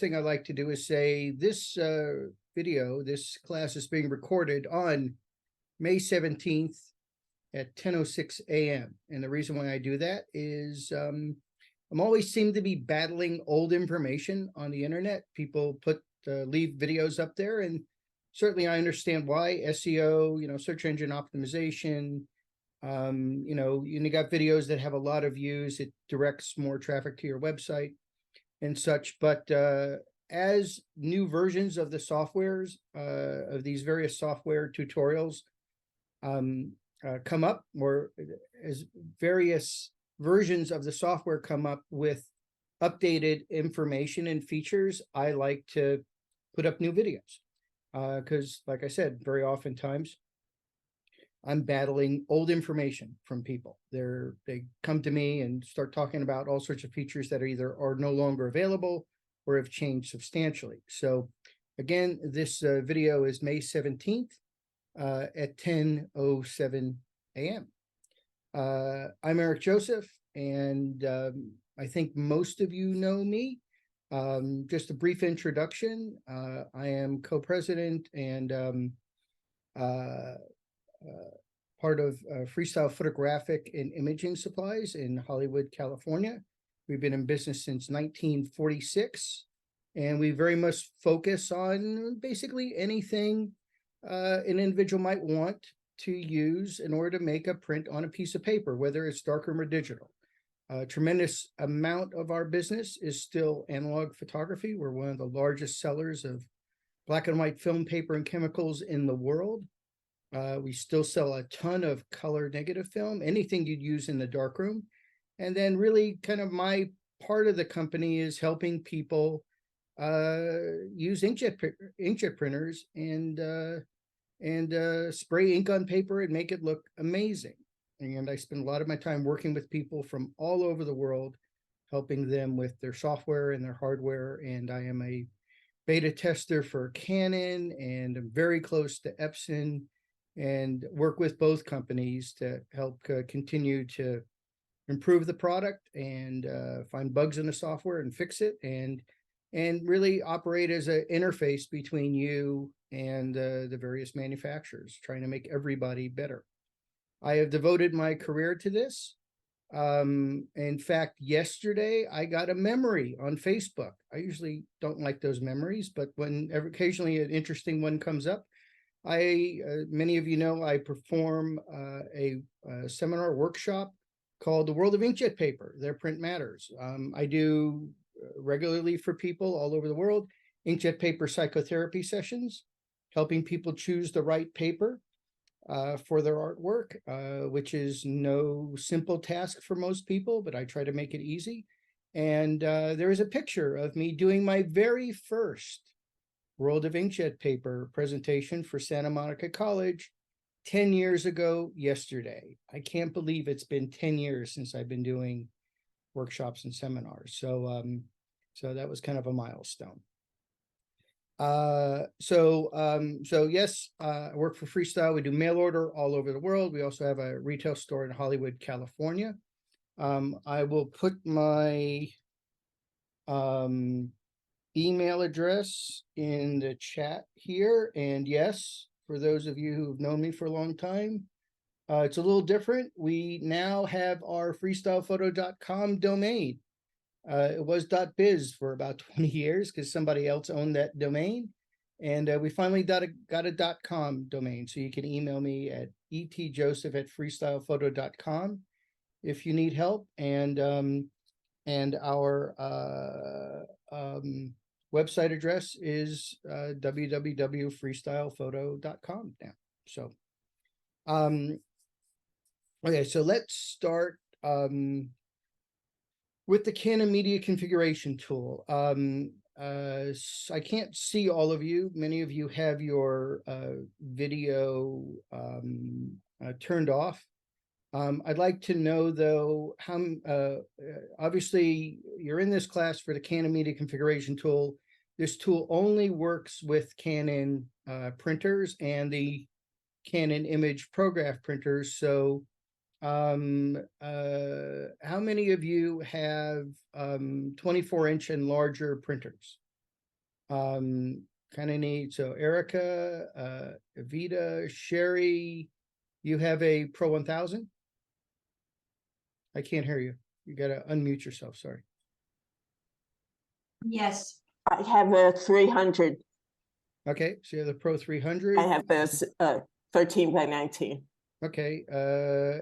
thing I like to do is say this this class is being recorded on May 17th at 10:06 a.m. And the reason why I do that is I'm always seem to be battling old information on the internet. People leave videos up there, and certainly I understand why. SEO, search engine optimization. You got videos that have a lot of views. It directs more traffic to your website and such. But as new versions of the softwares, of these various software tutorials come up, or as various versions of the software come up with updated information and features, I like to put up new videos. Because like I said, very oftentimes I'm battling old information from people. They come to me and start talking about all sorts of features that are no longer available or have changed substantially. So again, this video is May 17th at 10:07 a.m. I'm Eric Joseph, and I think most of you know me. Just a brief introduction. I am co-president and part of Freestyle Photographic and Imaging Supplies in Hollywood, California. We've been in business since 1946, and we very much focus on basically anything an individual might want to use in order to make a print on a piece of paper, whether it's darkroom or digital. A tremendous amount of our business is still analog photography. We're one of the largest sellers of black and white film, paper, and chemicals in the world. We still sell a ton of color negative film, anything you'd use in the darkroom. And then really kind of my part of the company is helping people use inkjet printers and spray ink on paper and make it look amazing. And I spend a lot of my time working with people from all over the world, helping them with their software and their hardware. And I am a beta tester for Canon, and I'm very close to Epson, and work with both companies to help continue to improve the product and find bugs in the software and fix it, and really operate as an interface between you and the various manufacturers, trying to make everybody better. I have devoted my career to this. In fact, yesterday I got a memory on Facebook. I usually don't like those memories, but occasionally an interesting one comes up, many of you know, I perform a seminar workshop called The World of Inkjet Paper, Their Print Matters. I do regularly for people all over the world inkjet paper psychotherapy sessions, helping people choose the right paper for their artwork, which is no simple task for most people, but I try to make it easy. And there is a picture of me doing my very first World of Inkjet Paper presentation for Santa Monica College 10 years ago yesterday. I can't believe it's been 10 years since I've been doing workshops and seminars. So that was kind of a milestone. So yes, I work for Freestyle. We do mail order all over the world. We also have a retail store in Hollywood, California. I will put my email address in the chat here. And yes, for those of you who've known me for a long time, it's a little different. We now have our freestylephoto.com domain. It was .biz for about 20 years because somebody else owned that domain. And we finally got a .com domain. So you can email me at etjoseph@freestylephoto.com if you need help. And our website address is www.freestylephoto.com now. So, okay, so let's start with the Canon Media Configuration Tool. I can't see all of you. Many of you have your video turned off. I'd like to know, though, how obviously you're in this class for the Canon Media Configuration Tool. This tool only works with Canon printers and the Canon image Prograph printers. So how many of you have 24-inch and larger printers? Kind of neat. So Erica, Evita, Sherry, you have a Pro 1000? I can't hear you. You got to unmute yourself. Sorry. Yes. I have a 300. Okay, so you have the Pro 300. I have this 13 by 19. Okay,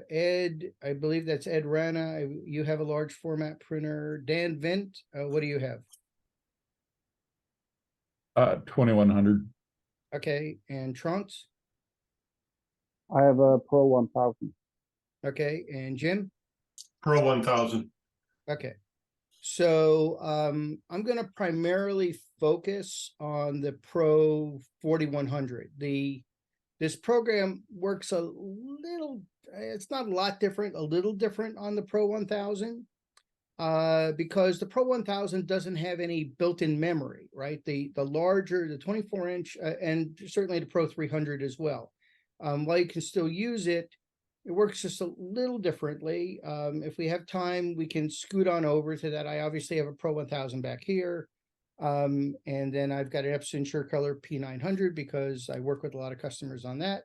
Ed, I believe that's Ed Rana. You have a large format printer. Dan Vint, what do you have? 2100. Okay, and Trunks? I have a Pro 1000. Okay, and Jim? Pro 1000. Okay, so I'm going to primarily focus on the Pro 4100. This program works a little, it's not a lot different, a little different on the Pro 1000 because the Pro 1000 doesn't have any built-in memory, right? The larger, the 24-inch, and certainly the Pro 300 as well. While you can still use it, it works just a little differently. If we have time, we can scoot on over to that. I obviously have a Pro 1000 back here. And then I've got an Epson SureColor P900 because I work with a lot of customers on that.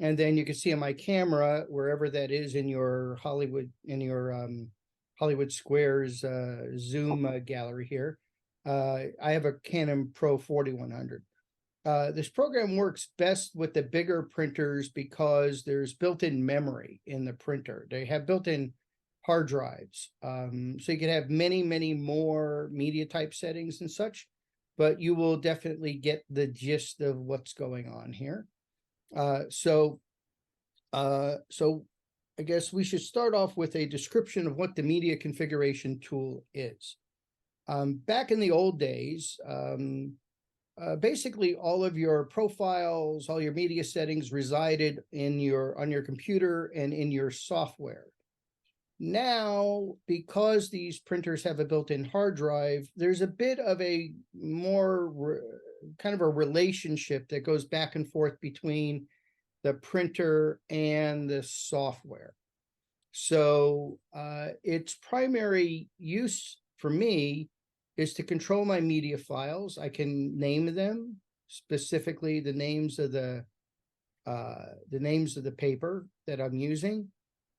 And then you can see on my camera, wherever that is in your Hollywood, Hollywood Squares Zoom gallery here, I have a Canon Pro 4100. This program works best with the bigger printers because there's built-in memory in the printer. They have built-in hard drives. So you can have many, many more media type settings and such, but you will definitely get the gist of what's going on here. So I guess we should start off with a description of what the media configuration tool is. Back in the old days, basically all of your profiles, all your media settings resided on your computer and in your software. Now, because these printers have a built-in hard drive, there's a bit of a more kind of a relationship that goes back and forth between the printer and the software. So its primary use for me is to control my media files. I can name them, specifically the names of the paper that I'm using.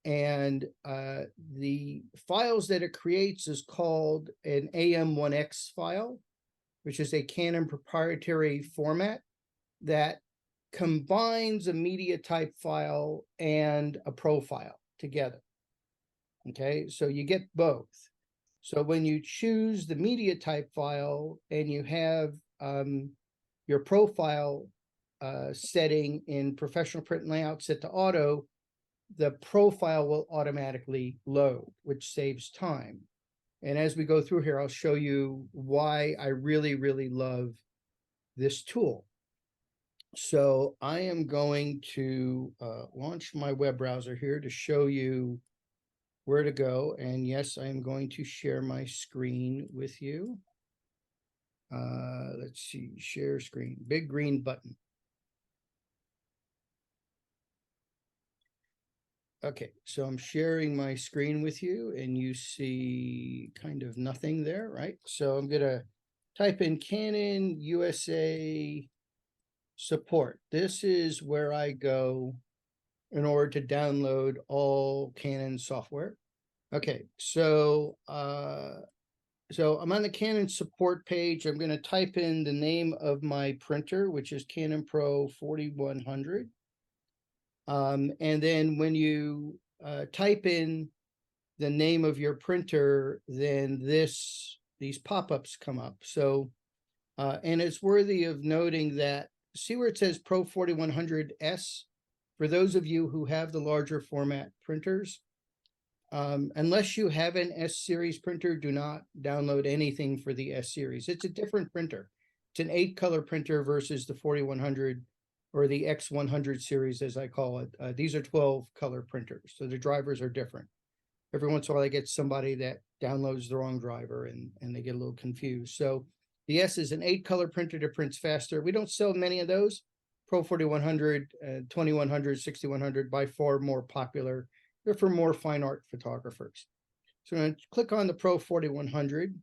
And the files that it creates is called an AM1X file, which is a Canon proprietary format that combines a media type file and a profile together. Okay, so you get both. So when you choose the media type file and you have your profile setting in professional print and layout set to auto, the profile will automatically load, which saves time. And as we go through here, I'll show you why I really, really love this tool. So I am going to launch my web browser here to show you where to go. And yes, I am going to share my screen with you. Let's see, share screen, big green button. Okay, so I'm sharing my screen with you and you see kind of nothing there, right? So I'm gonna type in Canon USA support. This is where I go in order to download all Canon software. Okay, so I'm on the Canon support page. I'm gonna type in the name of my printer, which is Canon Pro 4100. And then when you type in the name of your printer, then these pop-ups come up. So, and it's worthy of noting that, see where it says Pro 4100S? For those of you who have the larger format printers, unless you have an S series printer, do not download anything for the S series. It's a different printer. It's an 8-color printer versus the 4100 or the X100 series, as I call it. These are 12-color printers, so the drivers are different. Every once in a while, I get somebody that downloads the wrong driver and they get a little confused. So the S is an 8-color printer that prints faster. We don't sell many of those. Pro 4100, 2100, 6100, by far more popular. They're for more fine art photographers. So I'm going to click on the Pro 4100.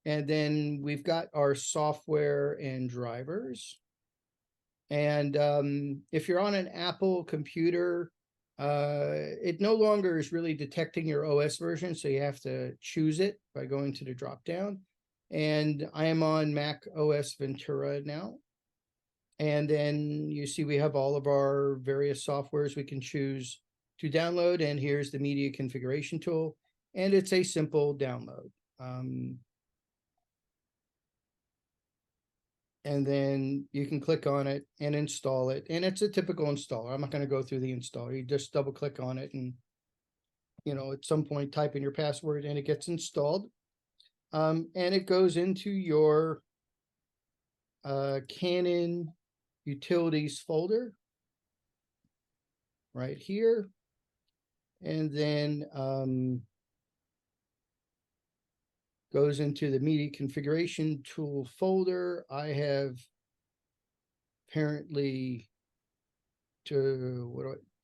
And then we've got our software and drivers. And if you're on an Apple computer, it no longer is really detecting your OS version, so you have to choose it by going to the drop down. And I am on Mac OS Ventura now. And then you see we have all of our various softwares we can choose to download. And here's the media configuration tool. And it's a simple download. And then you can click on it and install it. And it's a typical installer. I'm not going to go through the installer. You just double click on it and, at some point type in your password and it gets installed. And it goes into your Canon utilities folder right here. And then goes into the media configuration tool folder. I have apparently two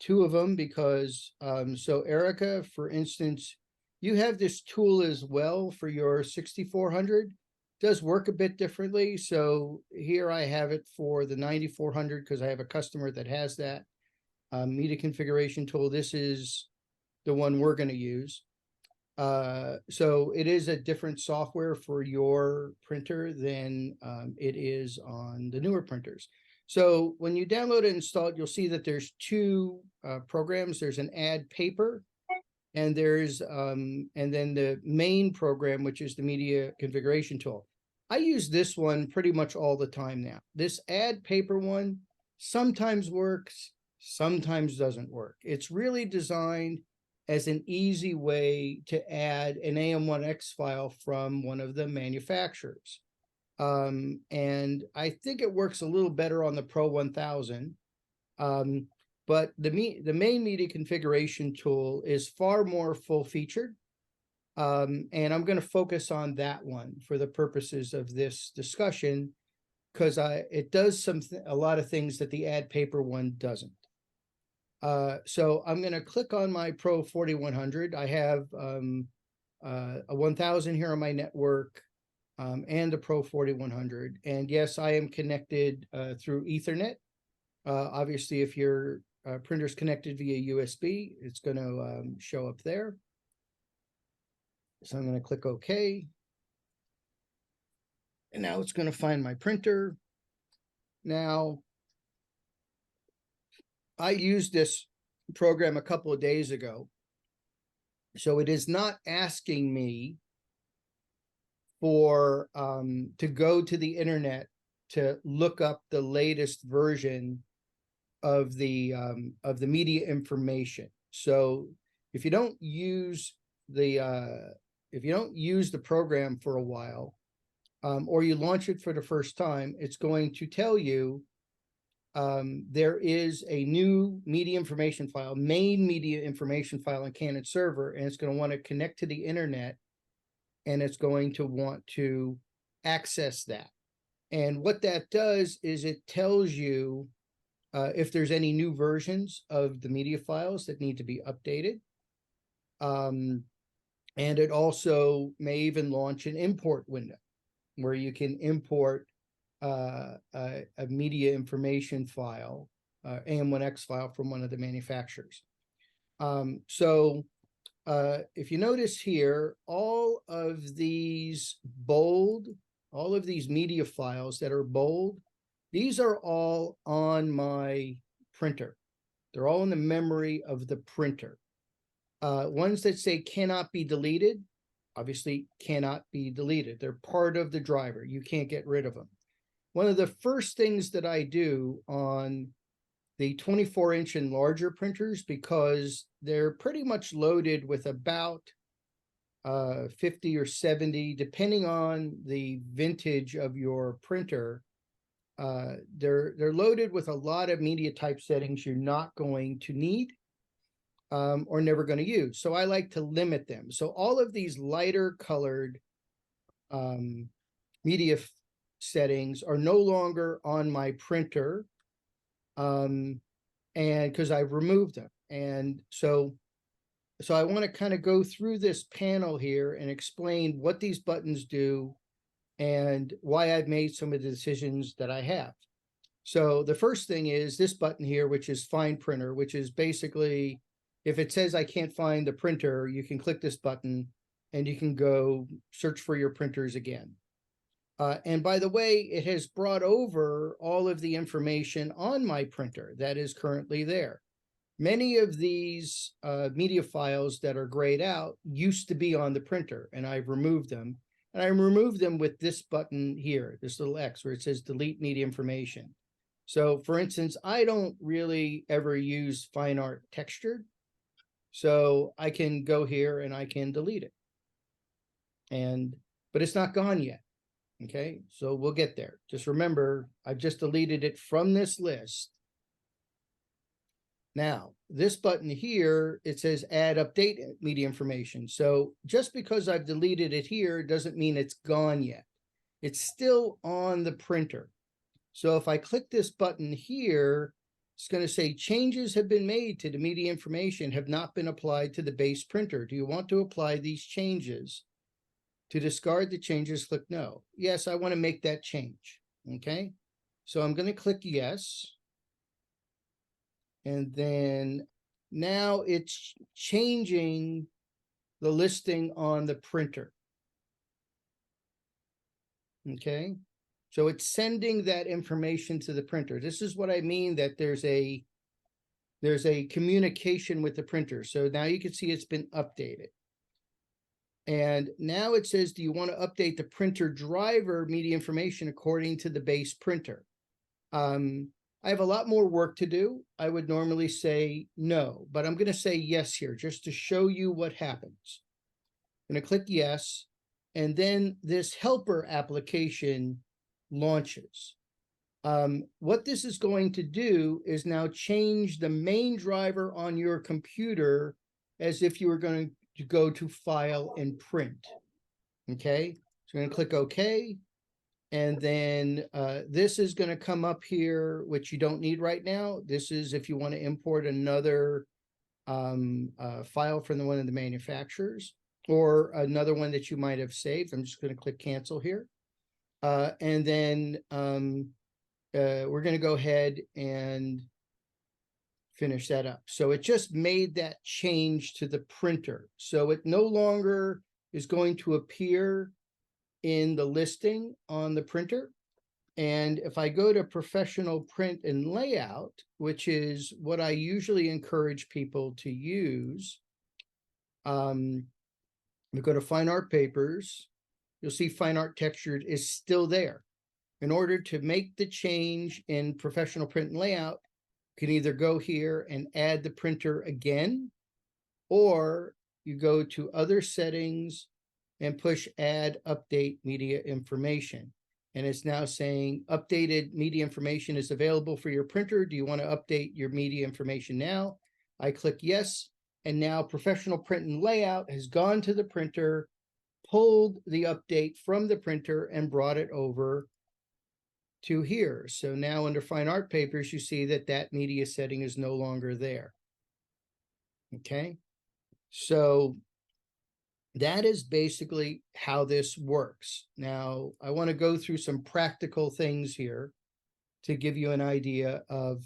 of them because so Erica, for instance, you have this tool as well for your 6400. Does work a bit differently. So here I have it for the 9400 because I have a customer that has that media configuration tool. This is the one we're going to use. So it is a different software for your printer than it is on the newer printers. So when you download and install it, you'll see that there's two programs. There's an add paper, and there's and then the main program, which is the media configuration tool. I use this one pretty much all the time now. This add paper one sometimes works, sometimes doesn't work. It's really designed as an easy way to add an AM1X file from one of the manufacturers. And I think it works a little better on the Pro 1000. But the main media configuration tool is far more full-featured. And I'm going to focus on that one for the purposes of this discussion, because it does a lot of things that the add paper one doesn't. So I'm going to click on my Pro 4100. I have a 1000 here on my network and a Pro 4100. And yes, I am connected through Ethernet. Obviously, if your printer's connected via USB, it's going to show up there. So I'm going to click OK. And now it's going to find my printer. Now, I used this program a couple of days ago. So it is not asking me for to go to the internet to look up the latest version of the media information. So if you don't use the program for a while, or you launch it for the first time, it's going to tell you there is a new media information file, main media information file in Canon server, and it's going to want to connect to the internet, and it's going to want to access that. And what that does is it tells you if there's any new versions of the media files that need to be updated. And it also may even launch an import window where you can import a media information file, AM1X file from one of the manufacturers. So if you notice here, all of these media files that are bold, these are all on my printer. They're all in the memory of the printer. Ones that say cannot be deleted, obviously cannot be deleted. They're part of the driver. You can't get rid of them. One of the first things that I do on the 24-inch and larger printers, because they're pretty much loaded with about 50 or 70, depending on the vintage of your printer, they're loaded with a lot of media type settings you're not going to need or never going to use. So I like to limit them. So all of these lighter colored media settings are no longer on my printer, and because I've removed them. And so I want to kind of go through this panel here and explain what these buttons do and why I've made some of the decisions that I have. So the first thing is this button here, which is Find Printer, which is basically, if it says I can't find the printer, you can click this button and you can go search for your printers again. And by the way, it has brought over all of the information on my printer that is currently there. Many of these media files that are grayed out used to be on the printer, and I've removed them. And I removed them with this button here, this little X where it says delete media information. So for instance, I don't really ever use fine art textured. So I can go here and I can delete it. But it's not gone yet. Okay, so we'll get there. Just remember, I've just deleted it from this list. Now, this button here, it says add update media information. So just because I've deleted it here doesn't mean it's gone yet. It's still on the printer. So if I click this button here, it's going to say changes have been made to the media information have not been applied to the base printer. Do you want to apply these changes? To discard the changes, click no. Yes, I want to make that change. Okay, so I'm going to click yes. And then now it's changing the listing on the printer. Okay, so it's sending that information to the printer. This is what I mean that there's a communication with the printer. So now you can see it's been updated. And now it says, do you want to update the printer driver media information according to the base printer? I have a lot more work to do. I would normally say no, but I'm going to say yes here just to show you what happens. I'm going to click yes, and then this helper application launches. What this is going to do is now change the main driver on your computer as if you were going to go to File and Print. Okay, so I'm going to click OK. And then this is going to come up here, which you don't need right now. This is if you want to import another file from one of the manufacturers or another one that you might have saved. I'm just going to click cancel here. And then we're going to go ahead and finish that up. So it just made that change to the printer. So it no longer is going to appear in the listing on the printer. And if I go to professional print and layout, which is what I usually encourage people to use, we go to fine art papers, you'll see fine art textured is still there. In order to make the change in professional print and layout, you can either go here and add the printer again, or you go to other settings and push add update media information. And it's now saying updated media information is available for your printer. Do you want to update your media information now? I click yes. And now professional print and layout has gone to the printer, pulled the update from the printer and brought it over to here. So now under fine art papers, you see that that media setting is no longer there. Okay. So that is basically how this works. Now, I want to go through some practical things here to give you an idea of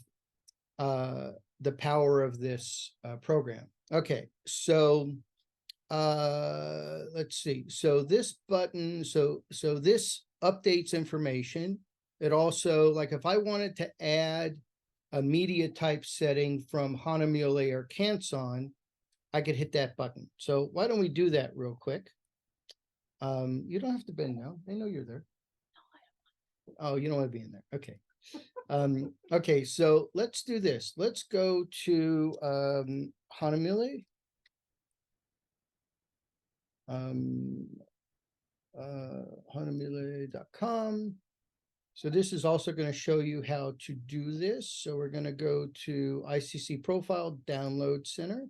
the power of this program. Okay, so let's see. So this button, so this updates information. It also, like if I wanted to add a media type setting from Hanamule or Canson, I could hit that button. So why don't we do that real quick? You don't have to bend now. I know you're there. Oh, you don't want to be in there. Okay. Okay, so let's do this. Let's go to Hanamule. Hanamule.com. So this is also going to show you how to do this. So we're going to go to ICC Profile Download Center.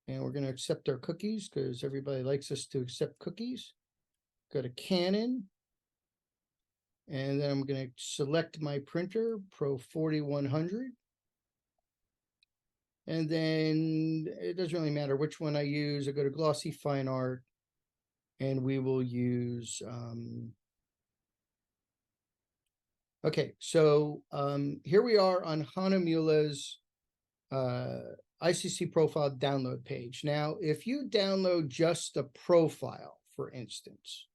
And we're going to accept our cookies because everybody likes us to accept cookies. Go to Canon. And then I'm going to select my printer, Pro 4100. And then it doesn't really matter which one I use. I go to Glossy Fine Art. And we will use, okay, so here we are on Hanamula's ICC profile download page. Now, if you download just the profile, for instance,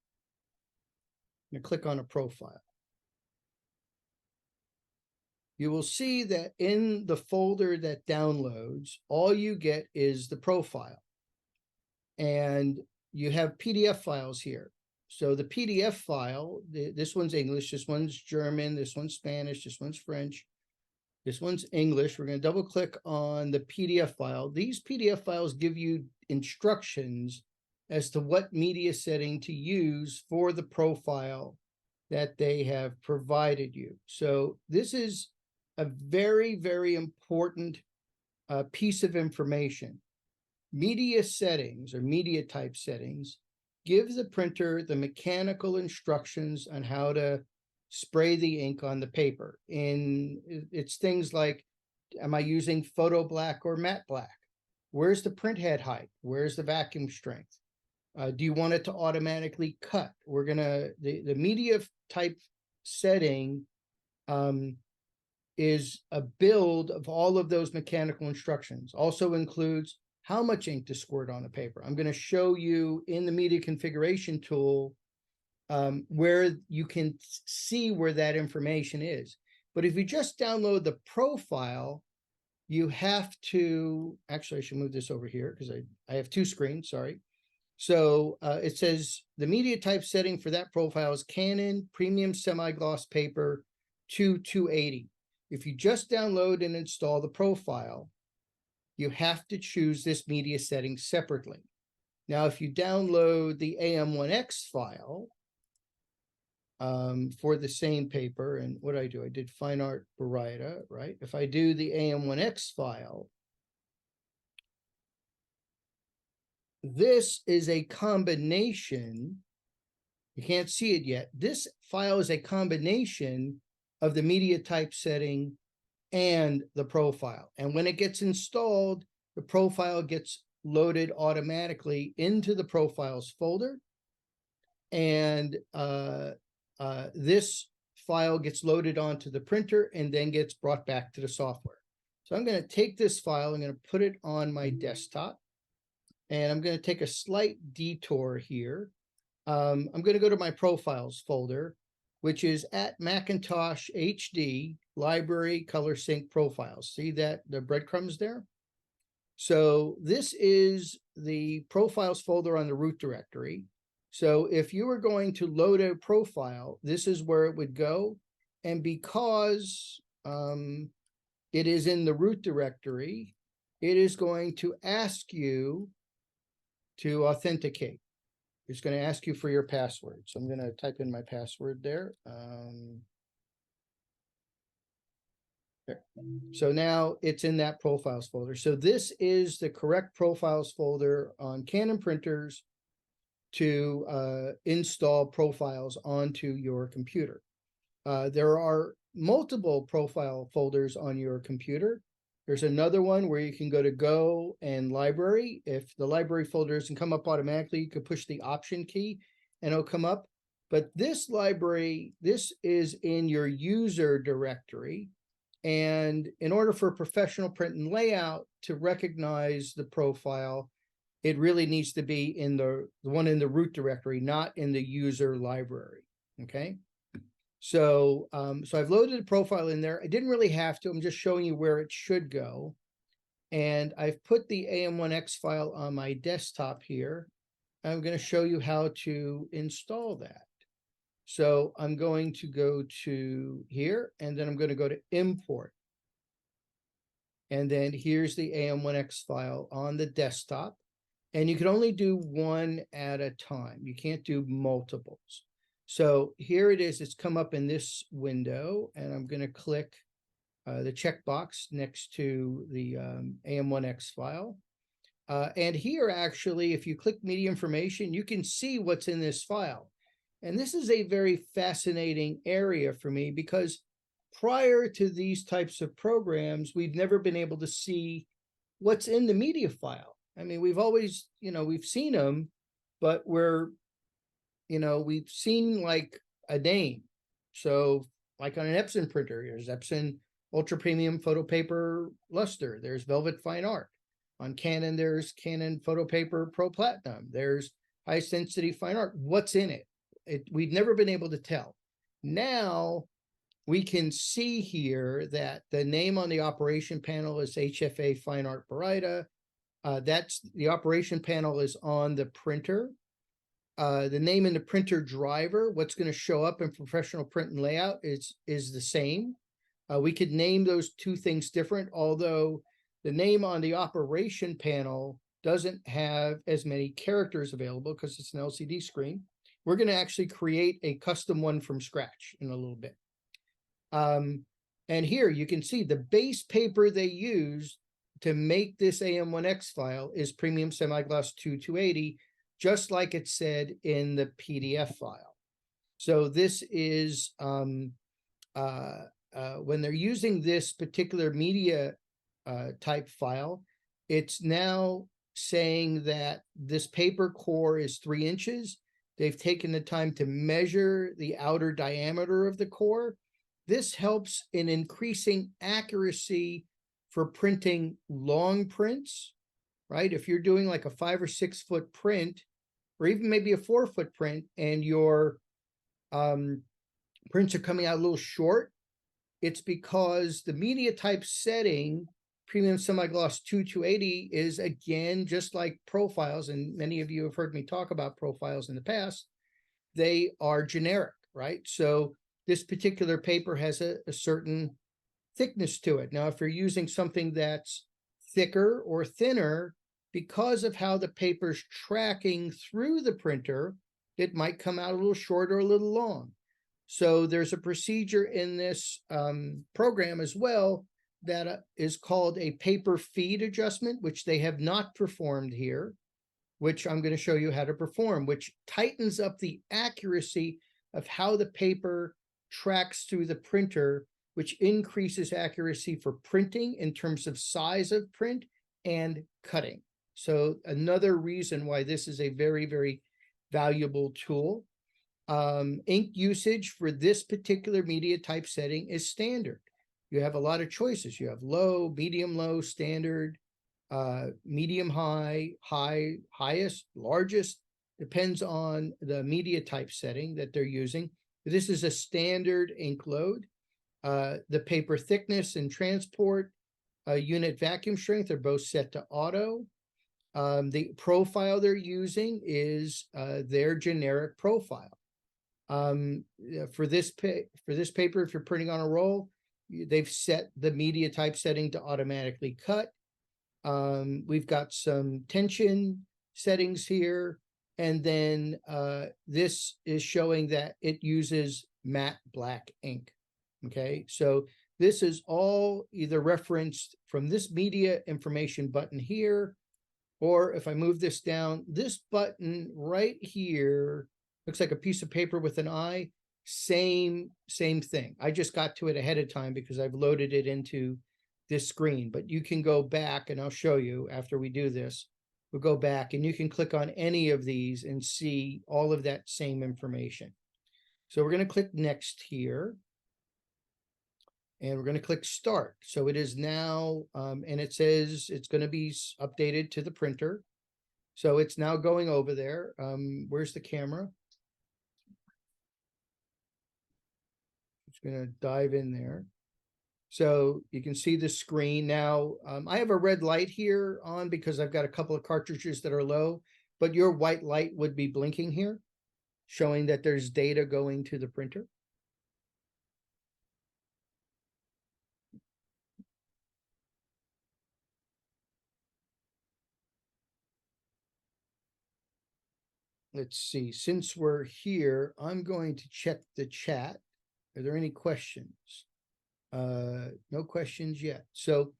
you click on a profile, you will see that in the folder that downloads, all you get is the profile. And you have PDF files here. So the PDF file, this one's English, this one's German, this one's Spanish, this one's French, this one's English. We're going to double click on the PDF file. These PDF files give you instructions as to what media setting to use for the profile that they have provided you. So this is a very, very important piece of information. Media settings or media type settings give the printer the mechanical instructions on how to spray the ink on the paper. And it's things like, am I using photo black or matte black? Where's the print head height? Where's the vacuum strength? Do you want it to automatically cut? We're gonna, the media type setting is a build of all of those mechanical instructions. Also includes how much ink to squirt on a paper. I'm going to show you in the media configuration tool where you can see where that information is. But if you just download the profile, you have to, actually I should move this over here because I have two screens, sorry. So it says the media type setting for that profile is Canon Premium Semi-Gloss Paper 280. If you just download and install the profile, you have to choose this media setting separately. Now, if you download the AM1X file for the same paper, and what did I do? I did Fine Art Varieta, right? If I do the AM1X file, this is a combination. You can't see it yet. This file is a combination of the media type setting and the profile. And when it gets installed, the profile gets loaded automatically into the profiles folder. And this file gets loaded onto the printer and then gets brought back to the software. So I'm going to take this file, I'm going to put it on my desktop, and I'm going to take a slight detour here. I'm going to go to my profiles folder, which is at Macintosh HD Library Color Sync Profiles. See that, the breadcrumbs there? So this is the profiles folder on the root directory. So if you were going to load a profile, this is where it would go. And because it is in the root directory, it is going to ask you to authenticate. It's going to ask you for your password. So I'm going to type in my password there. There. So now it's in that profiles folder. So this is the correct profiles folder on Canon printers to install profiles onto your computer. There are multiple profile folders on your computer. There's another one where you can go to Go and Library. If the library folder doesn't come up automatically, you could push the Option key and it'll come up. But this library, this is in your user directory. And in order for professional print and layout to recognize the profile, it really needs to be in the one in the root directory, not in the user library. Okay. So, so I've loaded a profile in there. I didn't really have to. I'm just showing you where it should go. And I've put the AM1X file on my desktop here. I'm going to show you how to install that. So I'm going to go to here, and then I'm going to go to import. And then here's the AM1X file on the desktop. And you can only do one at a time. You can't do multiples. So here it is. It's come up in this window, and I'm going to click the checkbox next to the AM1X file. And here, actually, if you click media information, you can see what's in this file. And this is a very fascinating area for me because prior to these types of programs, we've never been able to see what's in the media file. I mean, we've always, you know, we've seen them, but we're we've seen like a name. So like on an Epson printer, there's Epson Ultra Premium Photo Paper Luster. There's Velvet Fine Art. On Canon, there's Canon Photo Paper Pro Platinum. There's High Density Fine Art. What's in it? We've never been able to tell. Now we can see here that the name on the operation panel is HFA Fine Art Baryta. That's the operation panel is on the printer. The name in the printer driver, what's going to show up in professional print and layout is the same. We could name those two things different, although the name on the operation panel doesn't have as many characters available because it's an LCD screen. We're going to actually create a custom one from scratch in a little bit. And here you can see the base paper they used to make this AM1X file is Premium Semi-Gloss 280, just like it said in the PDF file. So this is when they're using this particular media type file, it's now saying that this paper core is 3 inches. They've taken the time to measure the outer diameter of the core. This helps in increasing accuracy for printing long prints, right? If you're doing like a 5 or 6 foot print, or even maybe a 4 foot print, and your prints are coming out a little short, it's because the media type setting, Premium Semi-Gloss 280, is again, just like profiles, and many of you have heard me talk about profiles in the past, they are generic, right? So this particular paper has a certain thickness to it. Now, if you're using something that's thicker or thinner, because of how the paper's tracking through the printer, it might come out a little short or a little long. So there's a procedure in this program as well that is called a paper feed adjustment, which they have not performed here, which I'm going to show you how to perform, which tightens up the accuracy of how the paper tracks through the printer, which increases accuracy for printing in terms of size of print and cutting. So another reason why this is a very, very valuable tool. Ink usage for this particular media type setting is standard. You have a lot of choices. You have low, medium low, standard, medium high, high, highest, largest, depends on the media type setting that they're using. This is a standard ink load. The paper thickness and transport, unit vacuum strength are both set to auto. The profile they're using is their generic profile. For this paper, if you're printing on a roll, they've set the media type setting to automatically cut. We've got some tension settings here, and then this is showing that it uses matte black ink. Okay, so this is all either referenced from this media information button here, or if I move this down, this button right here looks like a piece of paper with an eye. Same thing. I just got to it ahead of time because I've loaded it into this screen, but you can go back and I'll show you after we do this. We'll go back and you can click on any of these and see all of that same information. So we're going to click next here. And we're going to click start. So it is now, and it says it's going to be updated to the printer. So it's now going over there. Where's the camera? It's going to dive in there. So you can see the screen now. I have a red light here on because I've got a couple of cartridges that are low, but your white light would be blinking here, showing that there's data going to the printer. Let's see, since we're here, I'm going to check the chat. Are there any questions? No questions yet. So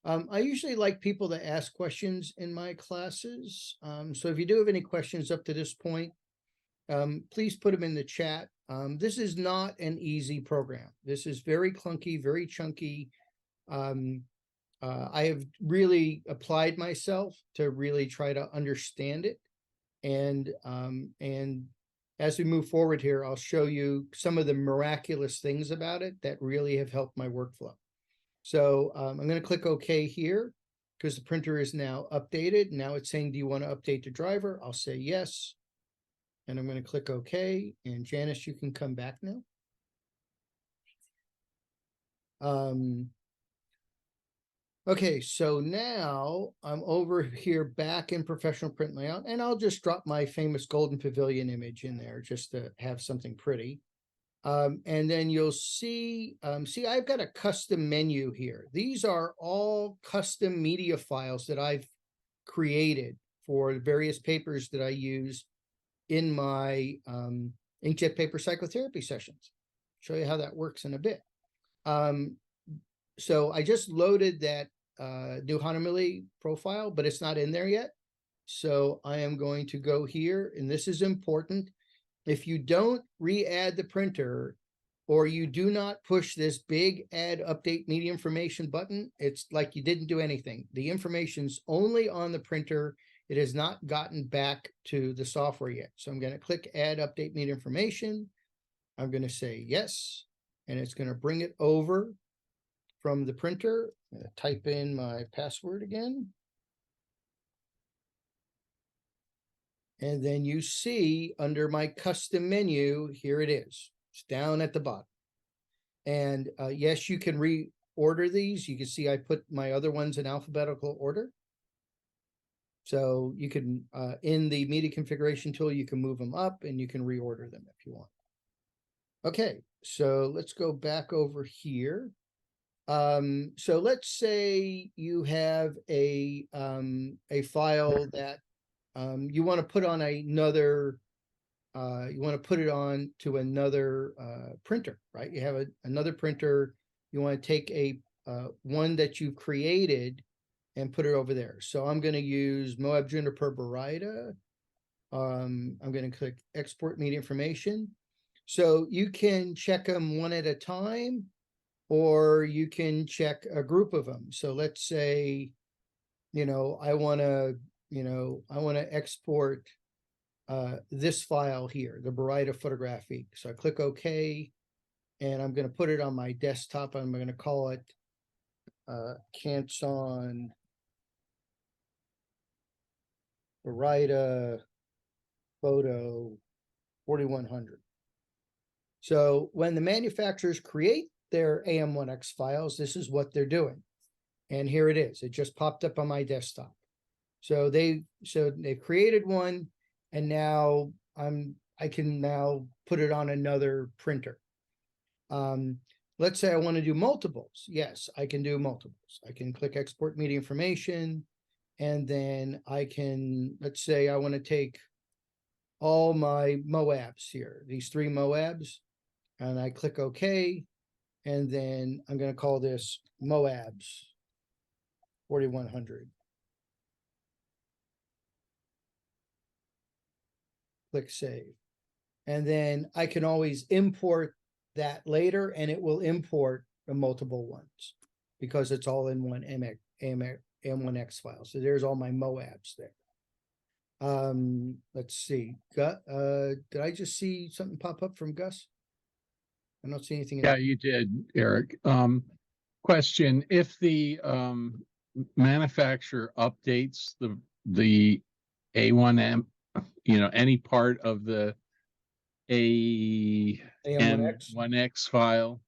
I usually like people to ask questions in my classes. So if you do have any questions up to this point, please put them in the chat. This is not an easy program. This is very clunky, very chunky. I have really applied myself to really try to understand it and as we move forward here, I'll show you some of the miraculous things about it that really have helped my workflow. So I'm going to click OK here because the printer is now updated. Now it's saying, do you want to update the driver? I'll say yes. And I'm going to click OK. And Janice, you can come back now. Okay, so now I'm over here back in professional print layout, and I'll just drop my famous golden pavilion image in there just to have something pretty. And then you'll see, I've got a custom menu here. These are all custom media files that I've created for the various papers that I use in my inkjet paper psychotherapy sessions. Show you how that works in a bit. So I just loaded that new Hanamili profile, but it's not in there yet. So I am going to go here, and this is important. If you don't re-add the printer, or you do not push this big add update media information button, it's like you didn't do anything. The information's only on the printer. It has not gotten back to the software yet. So I'm going to click add update media information. I'm going to say yes, and it's going to bring it over from the printer. I'm going to type in my password again. And then you see under my custom menu, here it is. It's down at the bottom. And yes, you can reorder these. You can see I put my other ones in alphabetical order. So you can, in the media configuration tool, you can move them up and you can reorder them if you want. Okay, so let's go back over here. So let's say you have a file that you want to put on another, you want to put it on to another printer, right? You have another printer, you want to take a one that you've created and put it over there. So I'm going to use Moab Juniper Baryta. I'm going to click export media information. So you can check them one at a time, or you can check a group of them. So let's say, I want to export this file here, the Baryta Photographic. So I click OK, and I'm going to put it on my desktop. I'm going to call it Canson Baryta Photo 4100. So when the manufacturers create their AM1X files, this is what they're doing. And here it is. It just popped up on my desktop. So they've created one, and now I can now put it on another printer. Let's say I want to do multiples. Yes, I can do multiples. I can click export media information, and then I can, let's say I want to take all my Moabs here, these 3 Moabs, and I click OK, and then I'm going to call this Moabs 4100. Click save. And then I can always import that later, and it will import the multiple ones because it's all in one M1X file. So there's all my Moabs there. Let's see. Did I just see something pop up from Gus? I don't see anything. Yeah, you did, Eric. Question: if the manufacturer updates the A1M, any part of the AM1X file,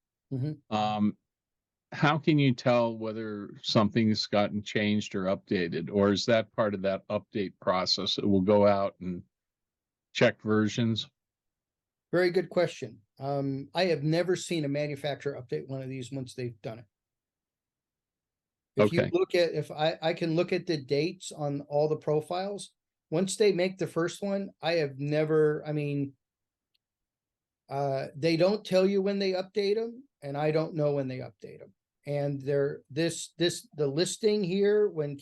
how can you tell whether something's gotten changed or updated, or is that part of that update process? It will go out and check versions. Very good question. I have never seen a manufacturer update one of these once they've done it. If you look at, if I can look at the dates on all the profiles, once they make the first one, I have never, they don't tell you when they update them, and I don't know when they update them. And the listing here, when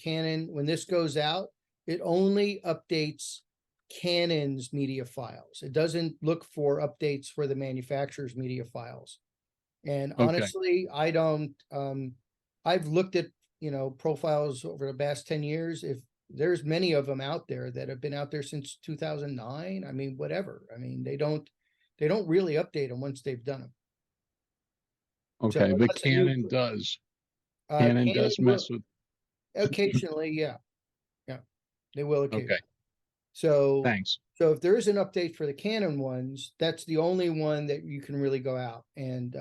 this goes out, it only updates Canon's media files. It doesn't look for updates for the manufacturer's media files. And honestly, I don't, I've looked at, profiles over the past 10 years. there's many of them out there that have been out there since 2009. I mean, whatever. I mean, they don't really update them once they've done them. So Okay, but unless a new- Canon does. uh, Canon does will- mess with, occasionally, yeah, they will occasionally. okay, So, thanks. so if there is an update for the Canon ones, that's the only one that you can really go out and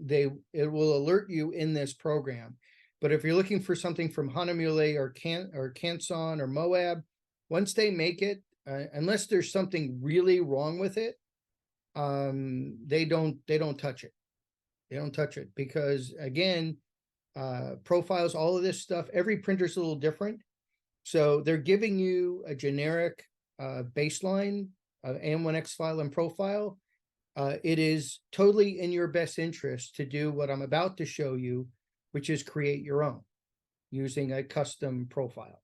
it will alert you in this program. But if you're looking for something from Hanamule or Canson or Moab, once they make it, unless there's something really wrong with it, they don't touch it. They don't touch it because again, profiles, all of this stuff, every printer's a little different. So they're giving you a generic baseline AM1X file and profile. It is totally in your best interest to do what I'm about to show you, which is create your own using a custom profile.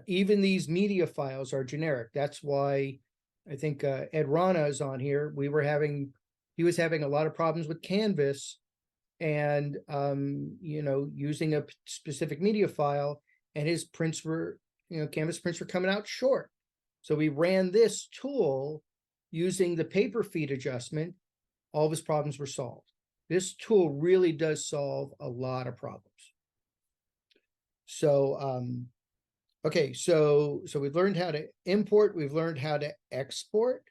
Even these media files are generic. That's why I think Ed Rana is on here. He was having a lot of problems with Canvas and using a specific media file, and his prints were, Canvas prints were coming out short. So we ran this tool using the paper feed adjustment. All of his problems were solved. This tool really does solve a lot of problems. So, okay, so we've learned how to import, we've learned how to export.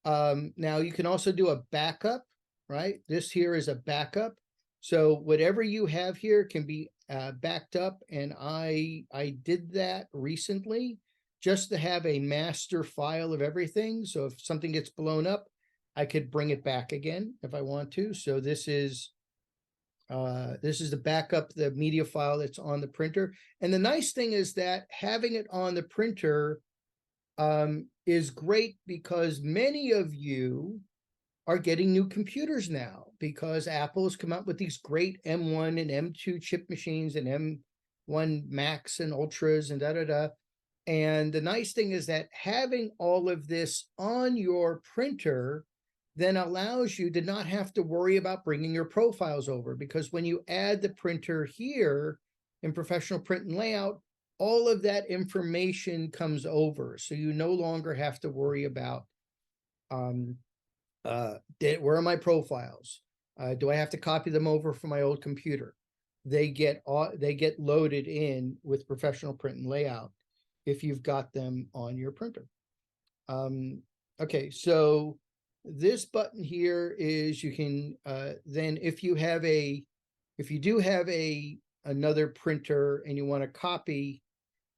Now you can also do a backup, right? This here is a backup. So whatever you have here can be backed up, and I did that recently just to have a master file of everything. So if something gets blown up, I could bring it back again if I want to. So this is the backup, the media file that's on the printer. And the nice thing is that having it on the printer is great because many of you are getting new computers now because Apple has come out with these great M1 and M2 chip machines and M1 Max and Ultras and da-da-da. And the nice thing is that having all of this on your printer then allows you to not have to worry about bringing your profiles over, because when you add the printer here in Professional Print and Layout, all of that information comes over. So you no longer have to worry about where are my profiles? Do I have to copy them over from my old computer? They get loaded in with Professional Print and Layout if you've got them on your printer. Okay, so this button here is you can then if you do have another printer and you want to copy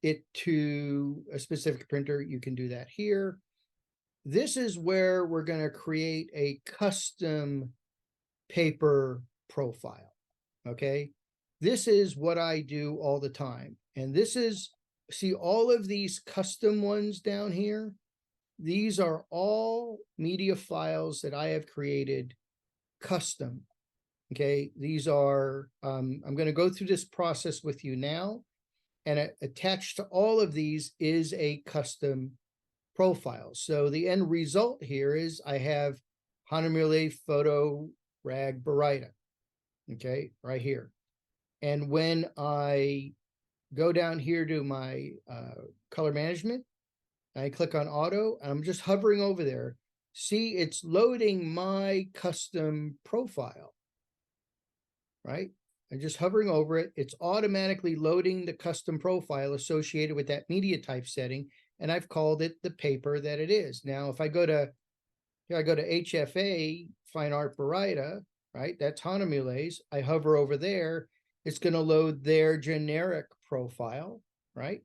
it to a specific printer, you can do that here. This is where we're going to create a custom paper profile. Okay, this is what I do all the time, and this is, see all of these custom ones down here. These are all media files that I have created custom. Okay, these are, I'm going to go through this process with you now, and attached to all of these is a custom profile. So the end result here is I have Hanamule Photo Rag Baryta, okay, right here. And when I go down here to my color management, I click on auto, and I'm just hovering over there. See, it's loading my custom profile, right? I'm just hovering over it. It's automatically loading the custom profile associated with that media type setting, and I've called it the paper that it is. Now, if I go to HFA Fine Art Baryta, right? That's Hanamule's. I hover over there. It's going to load their generic profile, right?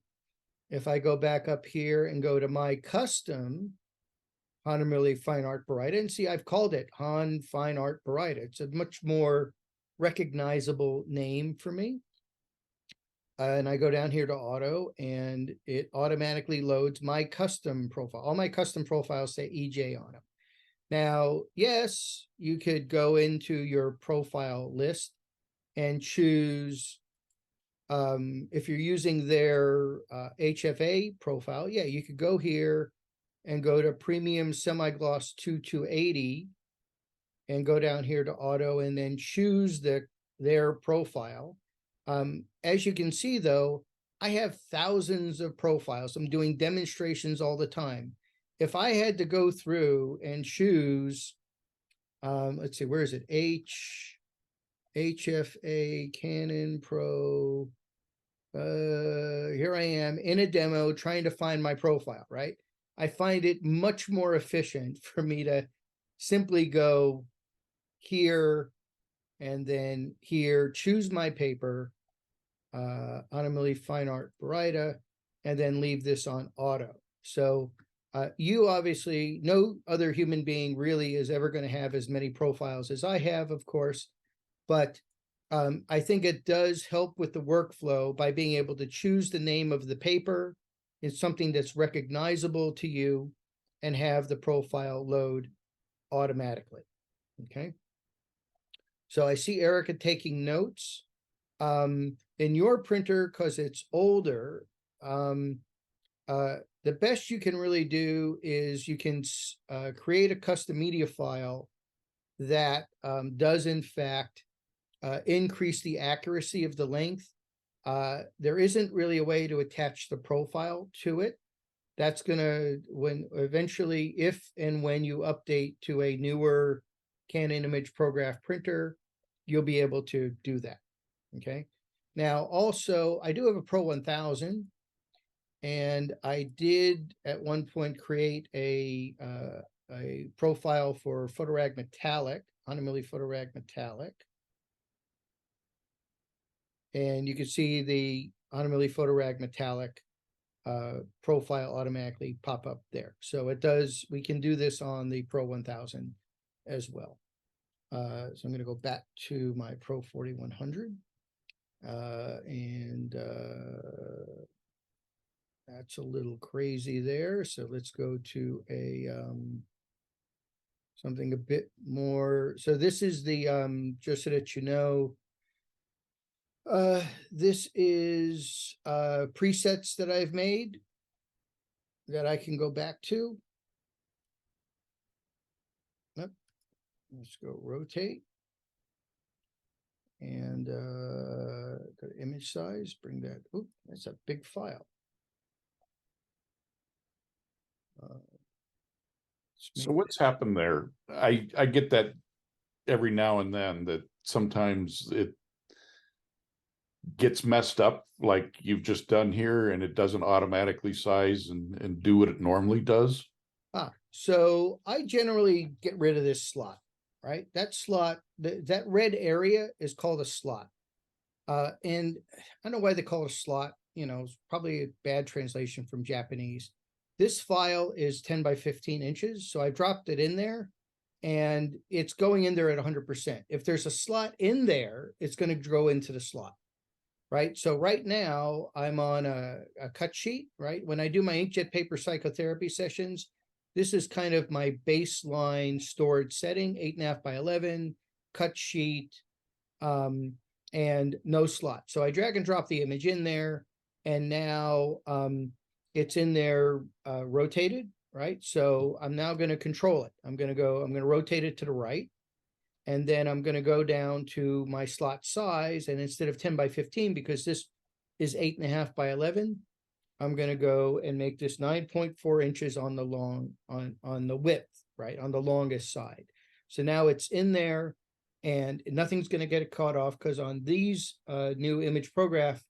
If I go back up here and go to my custom Hanamule Fine Art Baryta, and see, I've called it Han Fine Art Baryta. It's a much more recognizable name for me. And I go down here to auto, and it automatically loads my custom profile. All my custom profiles say EJ on them. Now, yes, you could go into your profile list and choose, if you're using their HFA profile, yeah, you could go here and go to Premium Semi-Gloss 2280 and go down here to auto and then choose their profile. As you can see, though, I have thousands of profiles. I'm doing demonstrations all the time. If I had to go through and choose, let's see, where is it? HFA Canon Pro. Here I am in a demo trying to find my profile, right? I find it much more efficient for me to simply go here and then here, choose my paper, Anamili Fine Art Baryta, and then leave this on auto. So you obviously, no other human being really is ever going to have as many profiles as I have, of course, but I think it does help with the workflow by being able to choose the name of the paper. It's something that's recognizable to you and have the profile load automatically. Okay. So I see Erica taking notes. In your printer, because it's older, the best you can really do is you can create a custom media file that does in fact increase the accuracy of the length. There isn't really a way to attach the profile to it. That's gonna, when eventually, if and when you update to a newer Canon image Prograph printer, you'll be able to do that. Okay. Now, also, I do have a Pro 1000, and I did at one point create a profile for Photorag Metallic, Anamili Photorag Metallic. And you can see the Anamili Photorag Metallic profile automatically pop up there. So it does, we can do this on the Pro 1000 as well. So I'm going to go back to my Pro 4100. That's a little crazy there. So let's go to a something a bit more. So this is the just so that you know, this is presets that I've made that I can go back to. Yep. Let's go rotate. And go to image size, bring that. Oh, that's a big file. So what's happened there? I get that every now and then, that sometimes it gets messed up like you've just done here, and it doesn't automatically size and do what it normally does. So I generally get rid of this slot, right? That slot, that red area is called a slot. And I don't know why they call it a slot. You know, it's probably a bad translation from Japanese. This file is 10 by 15 inches. So I dropped it in there and it's going in there at 100%. If there's a slot in there, it's going to go into the slot, right? So right now I'm on a cut sheet, right? When I do my inkjet paper psychotherapy sessions, this is kind of my baseline storage setting, 8.5 by 11, cut sheet, and no slot. So I drag and drop the image in there, and now it's in there rotated, right? So I'm now going to control it. I'm going to rotate it to the right, and then I'm going to go down to my slot size, and instead of 10 by 15, because this is 8.5 by 11, I'm going to go and make this 9.4 inches on the long, on the width, right? On the longest side. So now it's in there and nothing's going to get it caught off, because on these new image Prograph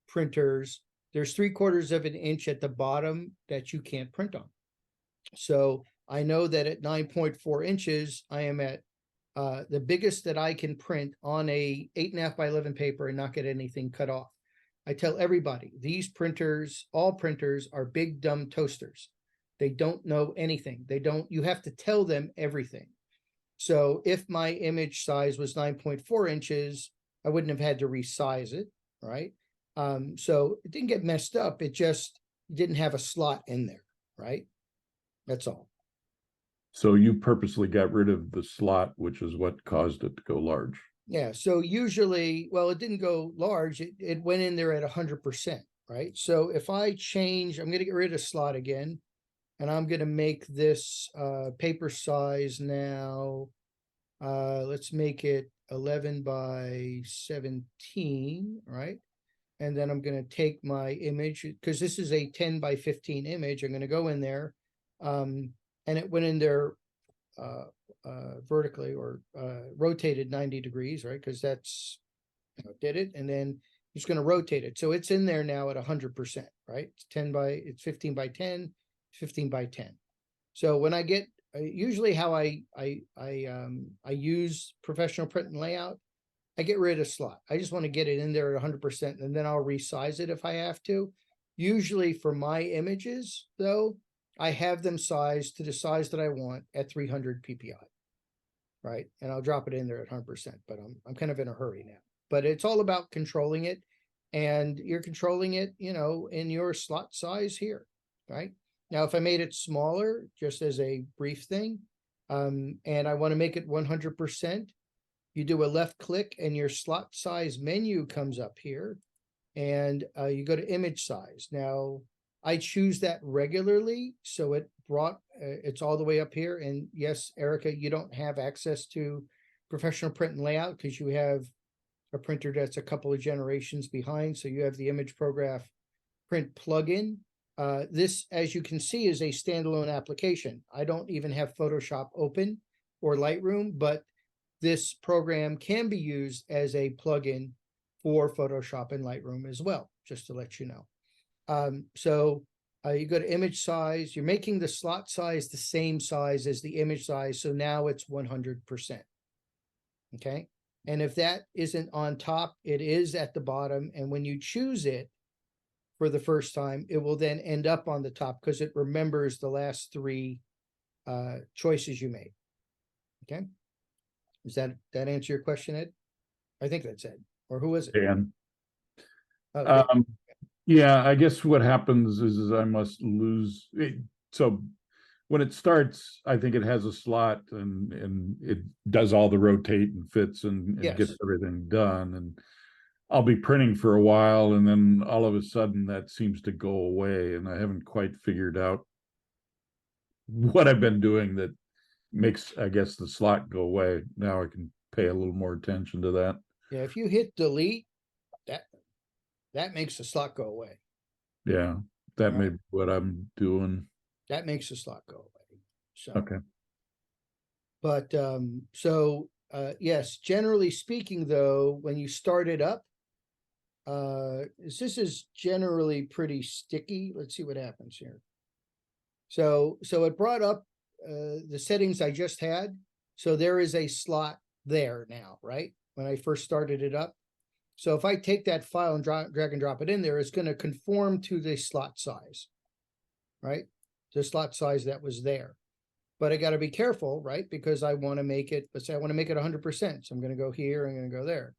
printers, there's 3/4 of an inch at the bottom that you can't print on. So I know that at 9.4 inches, I am at the biggest that I can print on a 8.5 by 11 paper and not get anything cut off. I tell everybody, these printers, all printers are big, dumb toasters. They don't know anything. You have to tell them everything. So if my image size was 9.4 inches, I wouldn't have had to resize it, right? So it didn't get messed up. It just didn't have a slot in there, right? That's all. So you purposely got rid of the slot, which is what caused it to go large. Yeah, so usually, well, it didn't go large. It went in there at 100%, right? So if I change, I'm going to get rid of slot again, and I'm going to make this paper size now. Let's make it 11 by 17, right? And then I'm gonna take my image, because this is a 10 by 15 image. I'm gonna go in there. And it went in there vertically or rotated 90 degrees, right? Because that's, did it. And then just gonna rotate it. So it's in there now at 100%, right? It's 15 by 10, 15 by 10. So when I get, usually how I use professional print and layout, I get rid of slot. I just want to get it in there at 100%, and then I'll resize it if I have to. Usually for my images, though, I have them sized to the size that I want at 300 PPI, right? And I'll drop it in there at 100%, but I'm kind of in a hurry now. But it's all about controlling it, and you're controlling it, in your slot size here, right? Now, if I made it smaller, just as a brief thing, and I want to make it 100%, you do a left click and your slot size menu comes up here, and you go to image size. Now, I choose that regularly, so it's all the way up here. And yes, Erica, you don't have access to professional print and layout because you have a printer that's a couple of generations behind. So you have the Image Prograph print plugin. This, as you can see, is a standalone application. I don't even have Photoshop open or Lightroom, but this program can be used as a plugin for Photoshop and Lightroom as well, just to let you know. So you go to image size, you're making the slot size the same size as the image size. So now it's 100%. Okay. And if that isn't on top, it is at the bottom. And when you choose it for the first time, it will then end up on the top because it remembers the last three choices you made. Okay. Does that answer your question, Ed? I think that's Ed. Or who is it? Dan. Oh, Dan. Yeah, I guess what happens is I must lose it. So when it starts, I think it has a slot and it does all the rotate and fits and Yes. gets everything done. And I'll be printing for a while, and then all of a sudden that seems to go away, and I haven't quite figured out what I've been doing that makes, I guess, the slot go away. Now I can pay a little more attention to that. Yeah, if you hit delete, that makes the slot go away. Yeah, that may Right. be what I'm doing. That makes the slot go away. So, Okay. but yes, generally speaking, though, when you start it up, this is generally pretty sticky. Let's see what happens here. So it brought up the settings I just had. So there is a slot there now, right? When I first started it up. So if I take that file and drag and drop it in there, it's going to conform to the slot size, right? The slot size that was there. But I got to be careful, right? Because I want to make it, let's say I want to make it 100%. So I'm going to go here, I'm going to go there,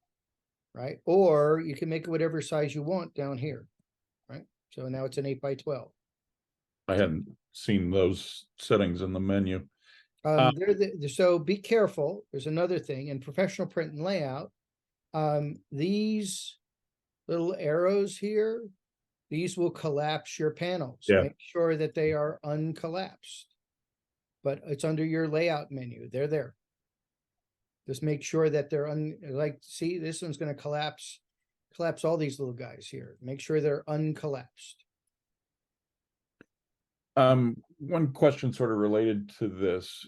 right? Or you can make it whatever size you want down here, right? So now it's an 8 by 12. I hadn't seen those settings in the menu. So be careful. There's another thing in professional print and layout. These little arrows here, these will collapse your panels. Yeah. Make sure that they are uncollapsed. But it's under your layout menu. They're there. Just make sure that they're see, this one's going to collapse all these little guys here. Make sure they're uncollapsed. One question sort of related to this.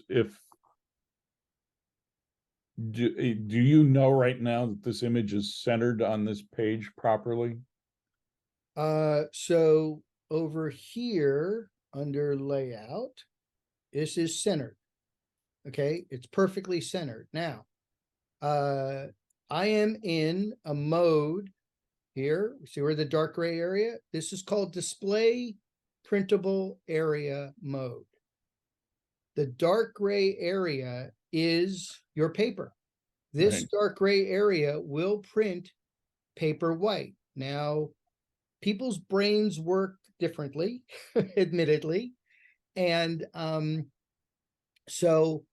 Do you know right now that this image is centered on this page properly? So over here under layout, this is centered. Okay, it's perfectly centered. Now, I am in a mode here. See where the dark gray area? This is called display printable area mode. The dark gray area is your paper. This Right. dark gray area will print paper white. Now, people's brains work differently, admittedly. And so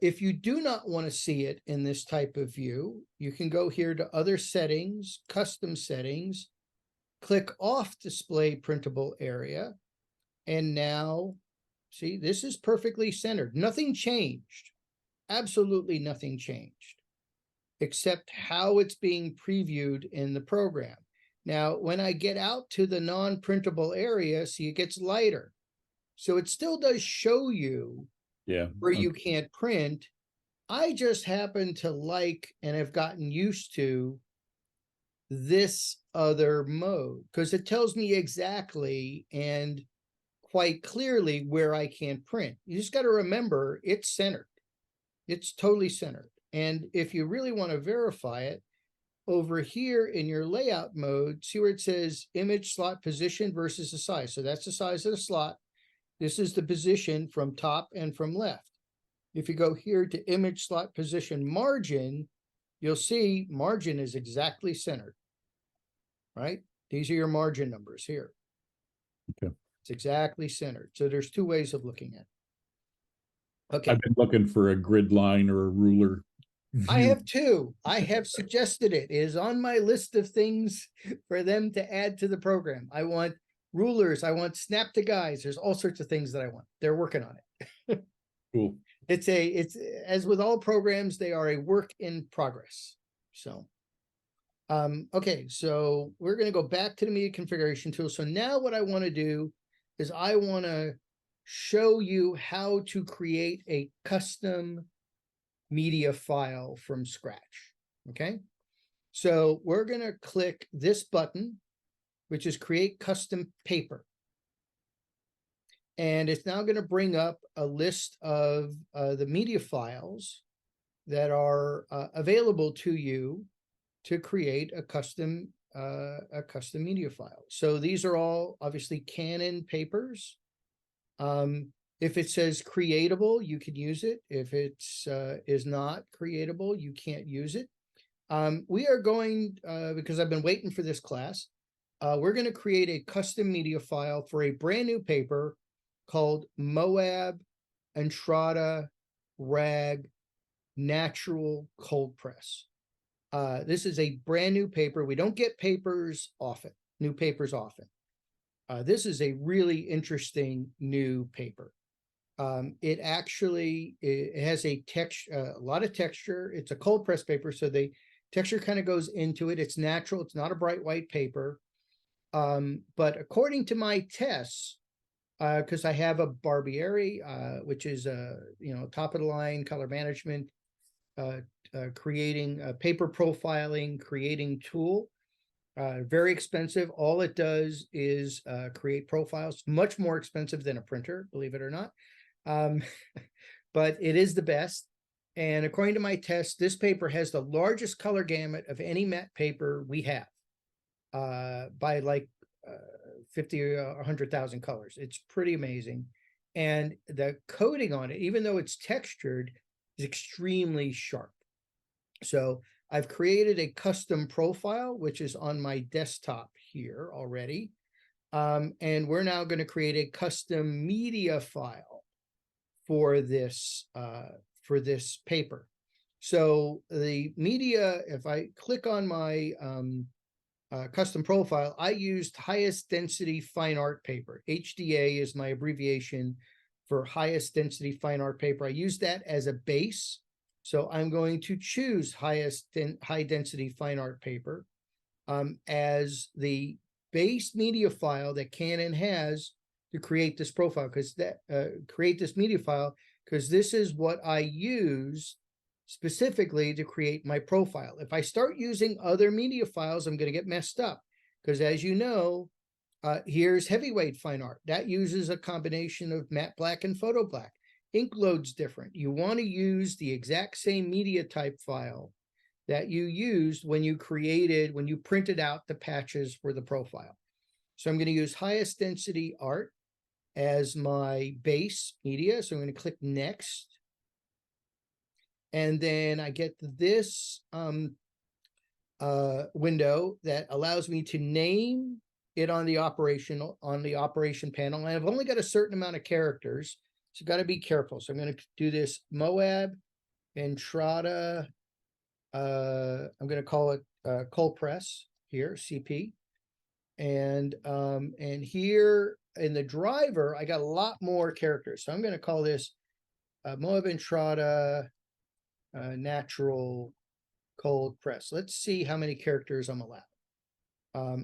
if you do not want to see it in this type of view, you can go here to other settings, custom settings, click off display printable area. And now, see, this is perfectly centered. Nothing changed. Absolutely nothing changed, except how it's being previewed in the program. Now, when I get out to the non-printable area, see, it gets lighter. So it still does show you Yeah. where you can't print. I just happen to like and have gotten used to this other mode because it tells me exactly and quite clearly where I can't print. You just got to remember it's centered. It's totally centered. And if you really want to verify it, over here in your layout mode, see where it says image slot position versus the size. So that's the size of the slot. This is the position from top and from left. If you go here to image slot position margin, you'll see margin is exactly centered, right? These are your margin numbers here. Okay. It's exactly centered. So there's two ways of looking at it. Okay. I've been looking for a grid line or a ruler. I view. have two. I have suggested it. It is on my list of things for them to add to the program. I want rulers. I want snap to guys. There's all sorts of things that I want. They're working on it. Cool. It's as with all programs, they are a work in progress. So, okay, so we're going to go back to the media configuration tool. So now what I want to do is I want to show you how to create a custom media file from scratch. Okay, so we're going to click this button, which is create custom paper. And it's now going to bring up a list of the media files that are available to you to create a custom media file. So these are all obviously Canon papers. If it says creatable, you can use it. If it's is not creatable, you can't use it. We are going, because I've been waiting for this class, we're going to create a custom media file for a brand new paper called Moab Entrada Rag Natural Cold Press. This is a brand new paper. We don't get papers often, new papers often. This is a really interesting new paper. It actually it has a lot of texture. It's a cold press paper, so the texture kind of goes into it. It's natural. It's not a bright white paper. But according to my tests, because I have a Barbieri, which is a top of the line color management, creating paper profiling, creating tool. Very expensive. All it does is create profiles. Much more expensive than a printer, believe it or not. But it is the best. And according to my test, this paper has the largest color gamut of any matte paper we have, by like 50 or 100,000 colors. It's pretty amazing. And the coating on it, even though it's textured, is extremely sharp. So I've created a custom profile, which is on my desktop here already. And we're now going to create a custom media file for this paper. So the media, if I click on my custom profile, I used highest density fine art paper. HDA is my abbreviation for highest density fine art paper. I use that as a base. So I'm going to choose high density fine art paper as the base media file that Canon has to create this profile, because create this media file, because this is what I use specifically to create my profile. If I start using other media files, I'm going to get messed up, because as you know, here's heavyweight fine art that uses a combination of matte black and photo black. Ink load's different. You want to use the exact same media type file that you used when you printed out the patches for the profile. So I'm going to use highest density art as my base media. So I'm going to click next. And then I get this window that allows me to name it on the operation panel. And I've only got a certain amount of characters, so got to be careful. So I'm going to do this Moab Entrada. I'm going to call it cold press here, CP. And here in the driver, I got a lot more characters. So I'm going to call this Moab Entrada natural cold press. Let's see how many characters I'm allowed.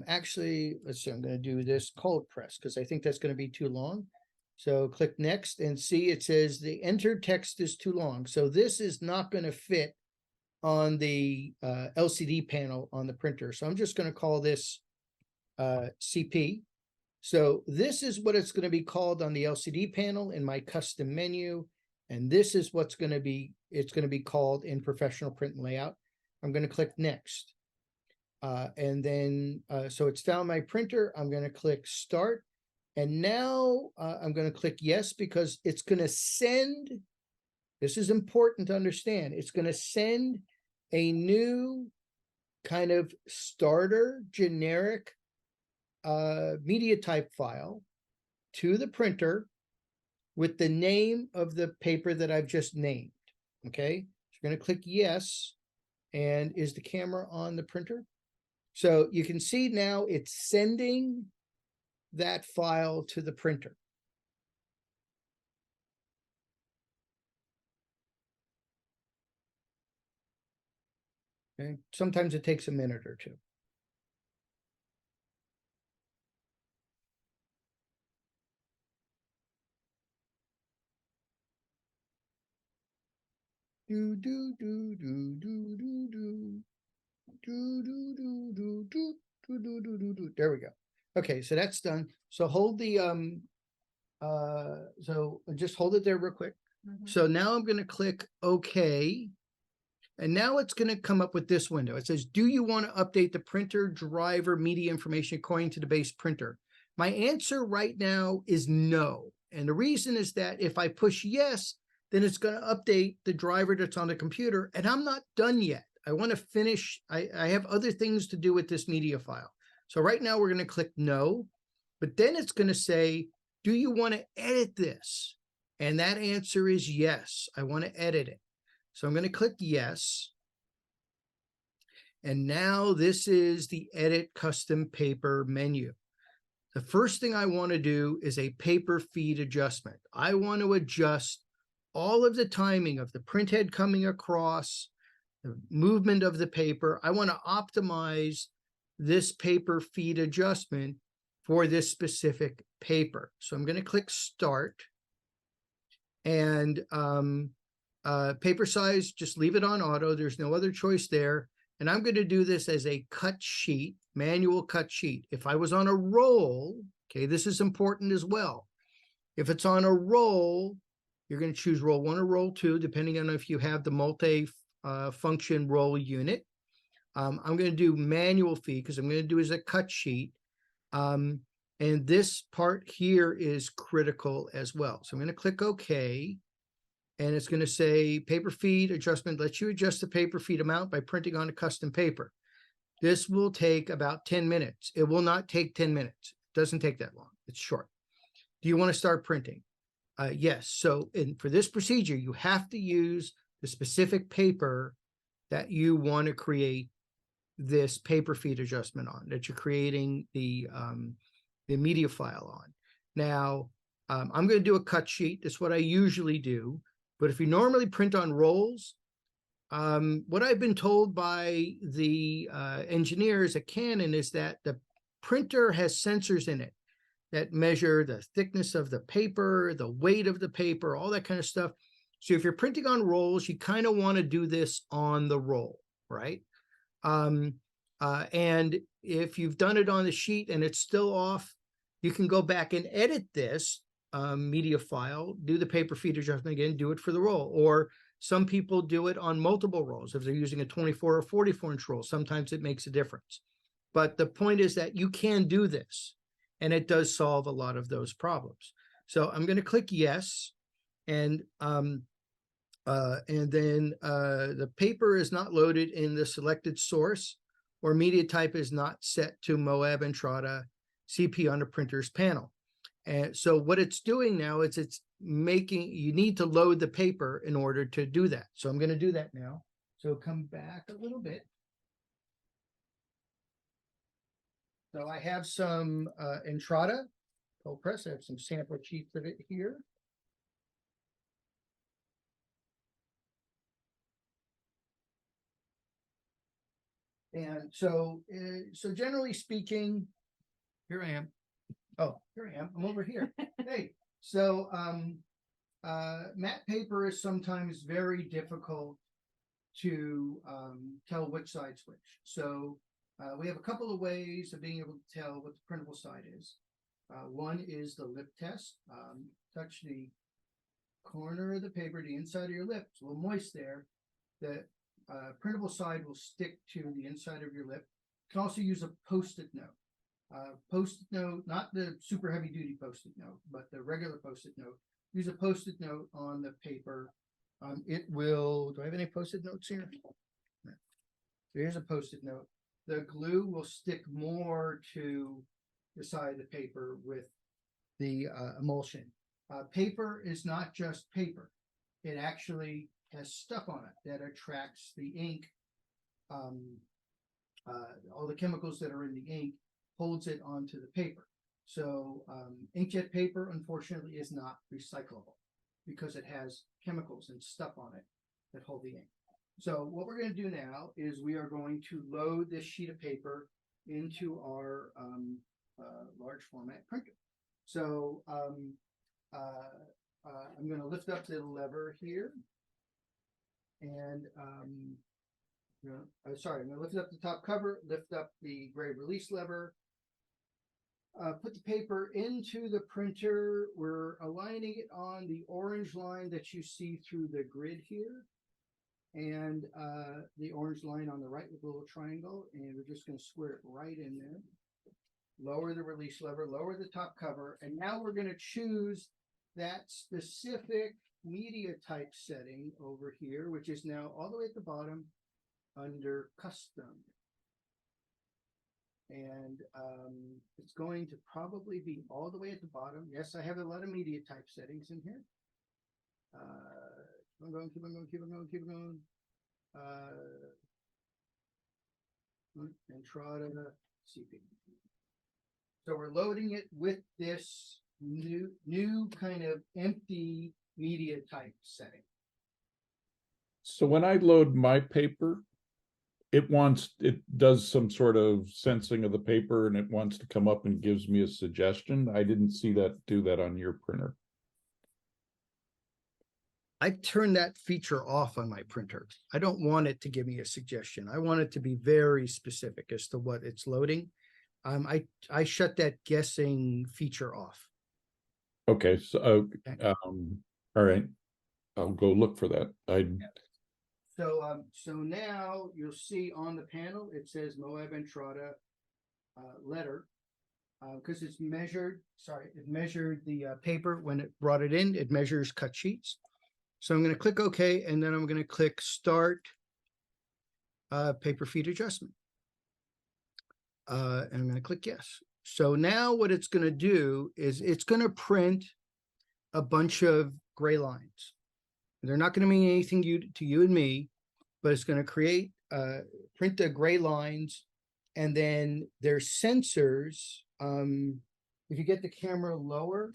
Actually, let's see, I'm gonna do this cold press because I think that's gonna be too long. So click next and see it says the entered text is too long. So this is not gonna fit on the LCD panel on the printer. So I'm just gonna call this CP. So this is what it's gonna be called on the LCD panel in my custom menu. And this is what's gonna be, it's gonna be called in professional print and layout. I'm gonna click next. And then, so it's found my printer. I'm going to click start. And now I'm going to click yes, because it's going to send, this is important to understand, it's going to send a new kind of starter generic media type file to the printer with the name of the paper that I've just named. Okay, so you're going to click yes. And is the camera on the printer? So you can see now it's sending that file to the printer. Okay, sometimes it takes a minute or two. Do do do do do do do do do do do do do do do do. There we go. Okay, so that's done. So hold the so just hold it there real quick. So now I'm going to click OK. And now it's going to come up with this window. It says, do you want to update the printer driver media information according to the base printer? My answer right now is no. And the reason is that if I push yes, then it's going to update the driver that's on the computer. And I'm not done yet. I want to finish. I have other things to do with this media file. So right now we're going to click no. But then it's going to say, do you want to edit this? And that answer is yes. I want to edit it. So I'm going to click yes. And now this is the edit custom paper menu. The first thing I want to do is a paper feed adjustment. I want to adjust all of the timing of the printhead coming across, the movement of the paper. I want to optimize this paper feed adjustment for this specific paper. So I'm going to click start. And paper size, just leave it on auto. There's no other choice there. And I'm going to do this as a cut sheet, manual cut sheet. If I was on a roll, okay, this is important as well. If it's on a roll, you're going to choose roll 1 or roll 2, depending on if you have the multi-function roll unit. I'm going to do manual feed because I'm going to do as a cut sheet. And this part here is critical as well. So I'm going to click OK. And it's going to say paper feed adjustment lets you adjust the paper feed amount by printing on a custom paper. This will take about 10 minutes. It will not take 10 minutes. It doesn't take that long. It's short. Do you want to start printing? Yes. So for this procedure, you have to use the specific paper that you want to create this paper feed adjustment on, that you're creating the media file on. Now, I'm going to do a cut sheet. That's what I usually do. But if you normally print on rolls, what I've been told by the engineers at Canon is that the printer has sensors in it that measure the thickness of the paper, the weight of the paper, all that kind of stuff. So if you're printing on rolls, you kind of want to do this on the roll, right? And if you've done it on the sheet and it's still off, you can go back and edit this media file, do the paper feed adjustment again, do it for the roll. Or some people do it on multiple rolls. If they're using a 24 or 44 inch roll, sometimes it makes a difference. But the point is that you can do this, and it does solve a lot of those problems. So I'm going to click yes, and then the paper is not loaded in the selected source, or media type is not set to Moab Entrada CP on the printer's panel. And so what it's doing now is it's making, you need to load the paper in order to do that. So I'm going to do that now. So come back a little bit. So I have some Entrada cold press. I have some sample sheets of it here. And so, so generally speaking, here I am. Oh, here I am. I'm over here. Hey, so, matte paper is sometimes very difficult to, tell which side's which. So, we have a couple of ways of being able to tell what the printable side is. One is the lip test. Touch the corner of the paper, the inside of your lip, it's a little moist there. The printable side will stick to the inside of your lip. You can also use a Post-it note. Post-it note, not the super heavy duty Post-it note, but the regular Post-it note. Use a Post-it note on the paper. It will, do I have any Post-it notes here? No. So here's a Post-it note. The glue will stick more to the side of the paper with the emulsion. Paper is not just paper. It actually has stuff on it that attracts the ink. All the chemicals that are in the ink holds it onto the paper. So inkjet paper, unfortunately, is not recyclable because it has chemicals and stuff on it that hold the ink. So what we're going to do now is we are going to load this sheet of paper into our large format printer. So I'm going to lift up the lever here, and sorry, I'm going to lift up the top cover, lift up the gray release lever, put the paper into the printer. We're aligning it on the orange line that you see through the grid here, and the orange line on the right with a little triangle, and we're just going to square it right in there. Lower the release lever, lower the top cover, and now we're going to choose that specific media type setting over here, which is now all the way at the bottom under custom. And it's going to probably be all the way at the bottom. Yes, I have a lot of media type settings in here. Keep on going, keep on going, keep on going, keep on going. Entrada CP. So we're loading it with this new kind of empty media type setting. So when I load my paper, it does some sort of sensing of the paper and it wants to come up and gives me a suggestion. I didn't see that do that on your printer. I turned that feature off on my printer. I don't want it to give me a suggestion. I want it to be very specific as to what it's loading. I shut that guessing feature off. Okay, so all right, I'll go look for that. So now you'll see on the panel it says Moab Entrada letter, because it's measured. Sorry, it measured the paper when it brought it in. It measures cut sheets. So I'm going to click OK, and then I'm going to click Start Paper Feed Adjustment. And I'm going to click yes. So now what it's going to do is it's going to print a bunch of gray lines. They're not going to mean anything to you and me, but it's going to create, print the gray lines, and then there's sensors. If you get the camera lower,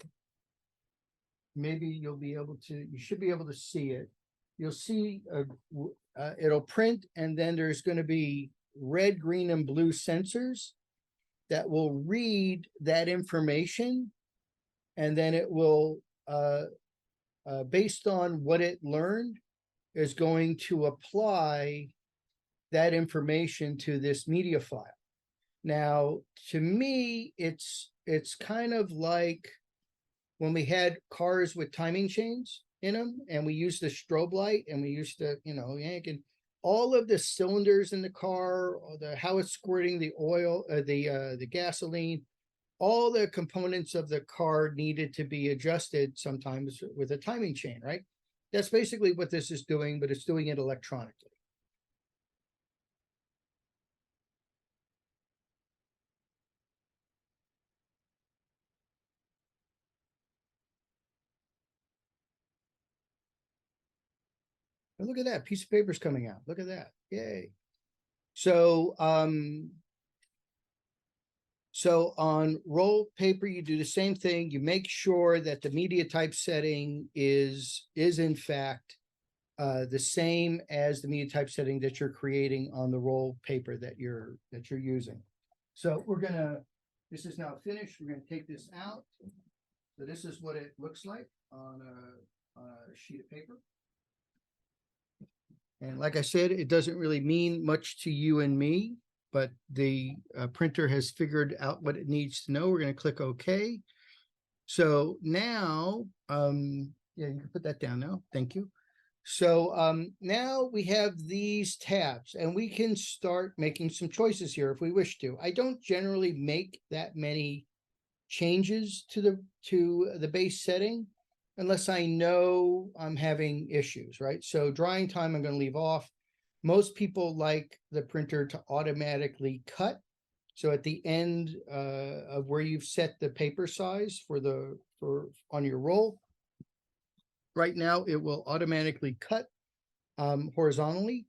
maybe you'll be able to, you should be able to see it. You'll see it'll print, and then there's going to be red, green, and blue sensors that will read that information, and then it will, based on what it learned, is going to apply that information to this media file. Now, to me, it's kind of like when we had cars with timing chains in them, and we used the strobe light, and we used to, yank, and all of the cylinders in the car, or how it's squirting the oil, the gasoline, all the components of the car needed to be adjusted sometimes with a timing chain, right? That's basically what this is doing, but it's doing it electronically. And look at that, piece of paper's coming out. Look at that. Yay. So on roll paper, you do the same thing. You make sure that the media type setting is in fact the same as the media typesetting that you're creating on the roll paper that you're using. So this is now finished. We're gonna take this out. So this is what it looks like on a sheet of paper. And like I said, it doesn't really mean much to you and me, but the printer has figured out what it needs to know. We're going to click OK. So now, yeah, you can put that down now. Thank you. So now we have these tabs and we can start making some choices here if we wish to. I don't generally make that many changes to the base setting unless I know I'm having issues, right? So drying time, I'm going to leave off. Most people like the printer to automatically cut. So at the end of where you've set the paper size on your roll, right now it will automatically cut horizontally.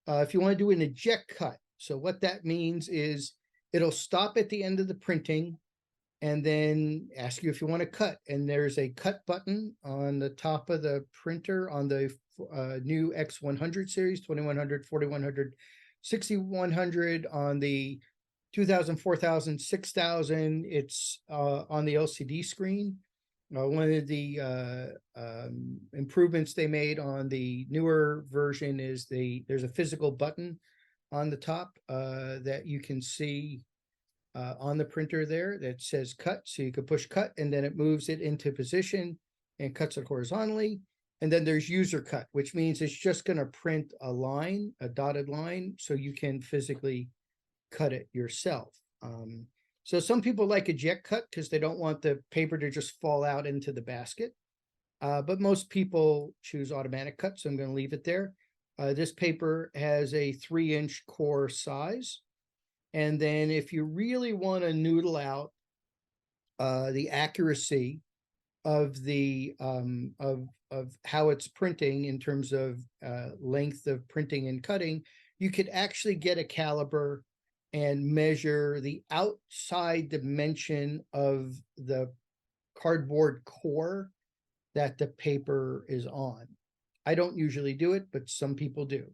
If you want to do an eject cut, so what that means is it'll stop at the end of the printing and then ask you if you want to cut. And there's a cut button on the top of the printer on the new X100 series, 2100, 4100, 6100, on the 2000, 4000, 6000. It's on the LCD screen. One of the improvements they made on the newer version is there's a physical button on the top that you can see on the printer there that says cut. So you could push cut and then it moves it into position and cuts it horizontally. And then there's user cut, which means it's just going to print a line, a dotted line, so you can physically cut it yourself. So some people like eject cut because they don't want the paper to just fall out into the basket. But most people choose automatic cut, so I'm going to leave it there. This paper has a 3-inch core size. And then if you really want to noodle out the accuracy of the of how it's printing in terms of length of printing and cutting, you could actually get a caliper and measure the outside dimension of the cardboard core that the paper is on. I don't usually do it, but some people do.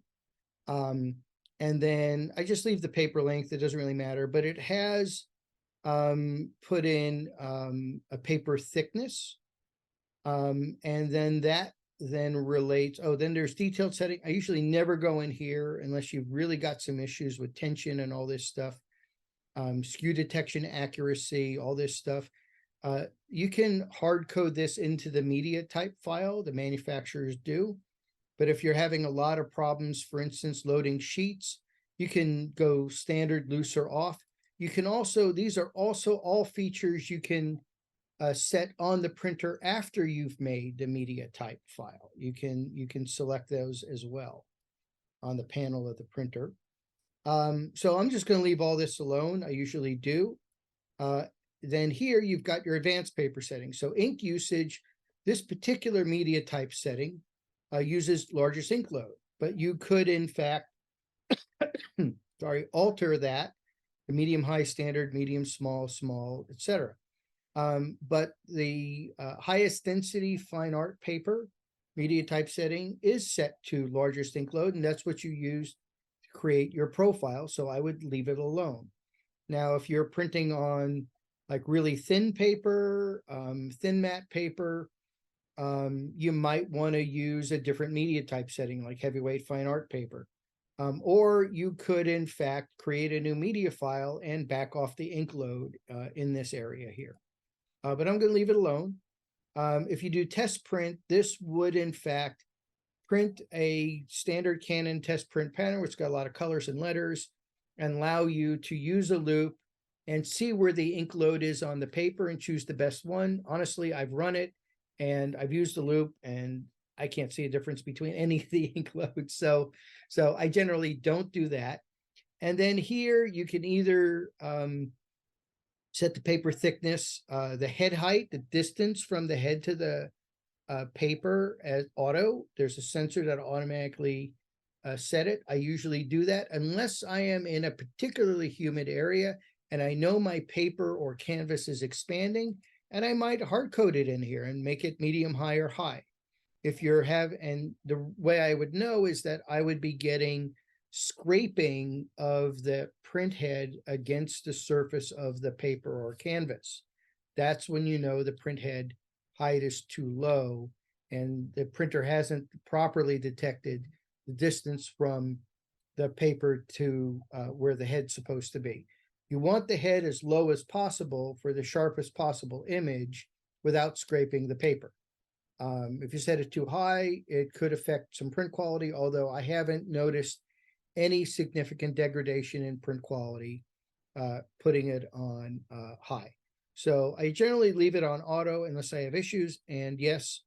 And then I just leave the paper length. It doesn't really matter, but it has put in a paper thickness. And then that then relates, then there's detailed setting. I usually never go in here unless you've really got some issues with tension and all this stuff. Skew detection, accuracy, all this stuff. You can hard code this into the media type file, the manufacturers do. But if you're having a lot of problems, for instance, loading sheets, you can go standard, loose, or off. You can also, these are also all features you can set on the printer after you've made the media type file. You can select those as well on the panel of the printer. So I'm just going to leave all this alone. I usually do. Then here you've got your advanced paper settings. So ink usage, this particular media type setting uses largest ink load, but you could in fact, alter that, the medium, high, standard, medium, small, small, etc. But the highest density fine art paper media type setting is set to largest ink load, and that's what you use to create your profile. So I would leave it alone. Now, if you're printing on like really thin paper, thin matte paper, you might want to use a different media type setting like heavyweight fine art paper. Or you could, in fact, create a new media file and back off the ink load in this area here. But I'm going to leave it alone. If you do test print, this would, in fact, print a standard Canon test print pattern, which has got a lot of colors and letters, and allow you to use a loop and see where the ink load is on the paper and choose the best one. Honestly, I've run it and I've used the loop and I can't see a difference between any of the ink loads. So I generally don't do that. And then here you can either set the paper thickness, the head height, the distance from the head to the paper as auto. There's a sensor that automatically set it. I usually do that unless I am in a particularly humid area and I know my paper or canvas is expanding, and I might hard code it in here and make it medium, high, or high. if you're and the way I would know is that I would be getting scraping of the print head against the surface of the paper or canvas. That's when you know the print head height is too low and the printer hasn't properly detected the distance from the paper to where the head's supposed to be. You want the head as low as possible for the sharpest possible image without scraping the paper. If you set it too high, it could affect some print quality, although I haven't noticed any significant degradation in print quality putting it on high. So I generally leave it on auto unless I have issues. And yes,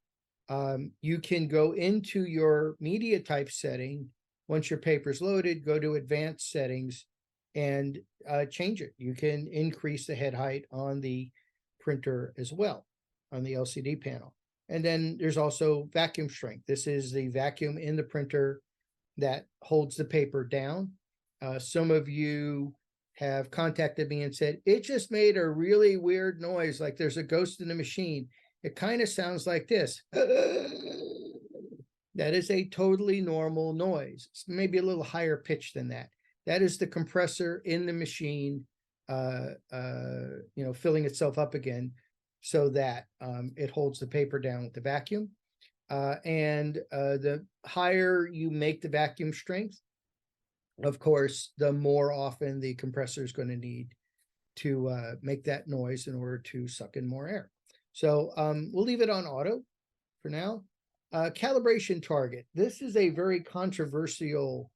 you can go into your media type setting. Once your paper's loaded, go to advanced settings and change it. You can increase the head height on the printer as well, on the LCD panel. And then there's also vacuum strength. This is the vacuum in the printer that holds the paper down. Some of you have contacted me and said, it just made a really weird noise, like there's a ghost in the machine. It kind of sounds like this. That is a totally normal noise. It's maybe a little higher pitch than that. That is the compressor in the machine, filling itself up again so that it holds the paper down with the vacuum. The higher you make the vacuum strength, of course, the more often the compressor is going to need to make that noise in order to suck in more air. So we'll leave it on auto for now. Calibration target. This is a very controversial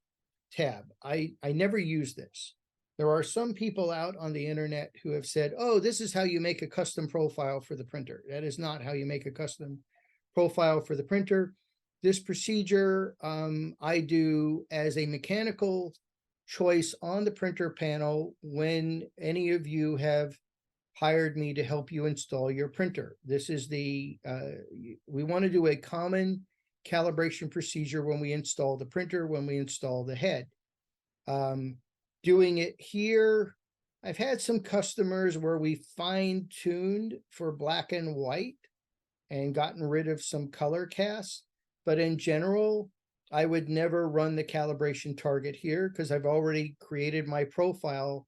tab. I never use this. There are some people out on the internet who have said, oh, this is how you make a custom profile for the printer. That is not how you make a custom profile for the printer. This procedure I do as a mechanical choice on the printer panel when any of you have hired me to help you install your printer. This is we want to do a common calibration procedure when we install the printer, when we install the head. Doing it here, I've had some customers where we fine-tuned for black and white and gotten rid of some color casts, but in general, I would never run the calibration target here because I've already created my profile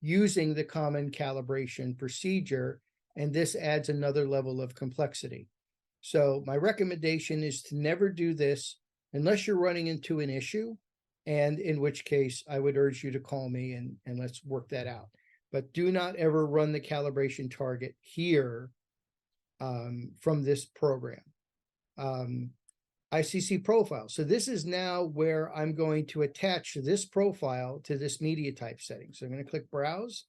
using the common calibration procedure, and this adds another level of complexity. So my recommendation is to never do this unless you're running into an issue, and in which case I would urge you to call me and let's work that out. But do not ever run the calibration target here from this program. ICC profile. So this is now where I'm going to attach this profile to this media type setting. So I'm going to click browse.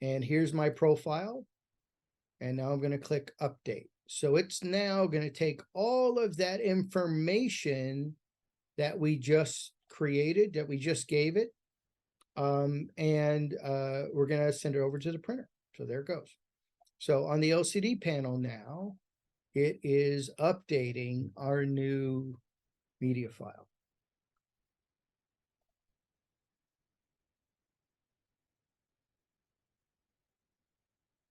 And here's my profile. And now I'm going to click update. So it's now going to take all of that information that we just created, that we just gave it. We're going to send it over to the printer. So there it goes. So on the LCD panel now, it is updating our new media file.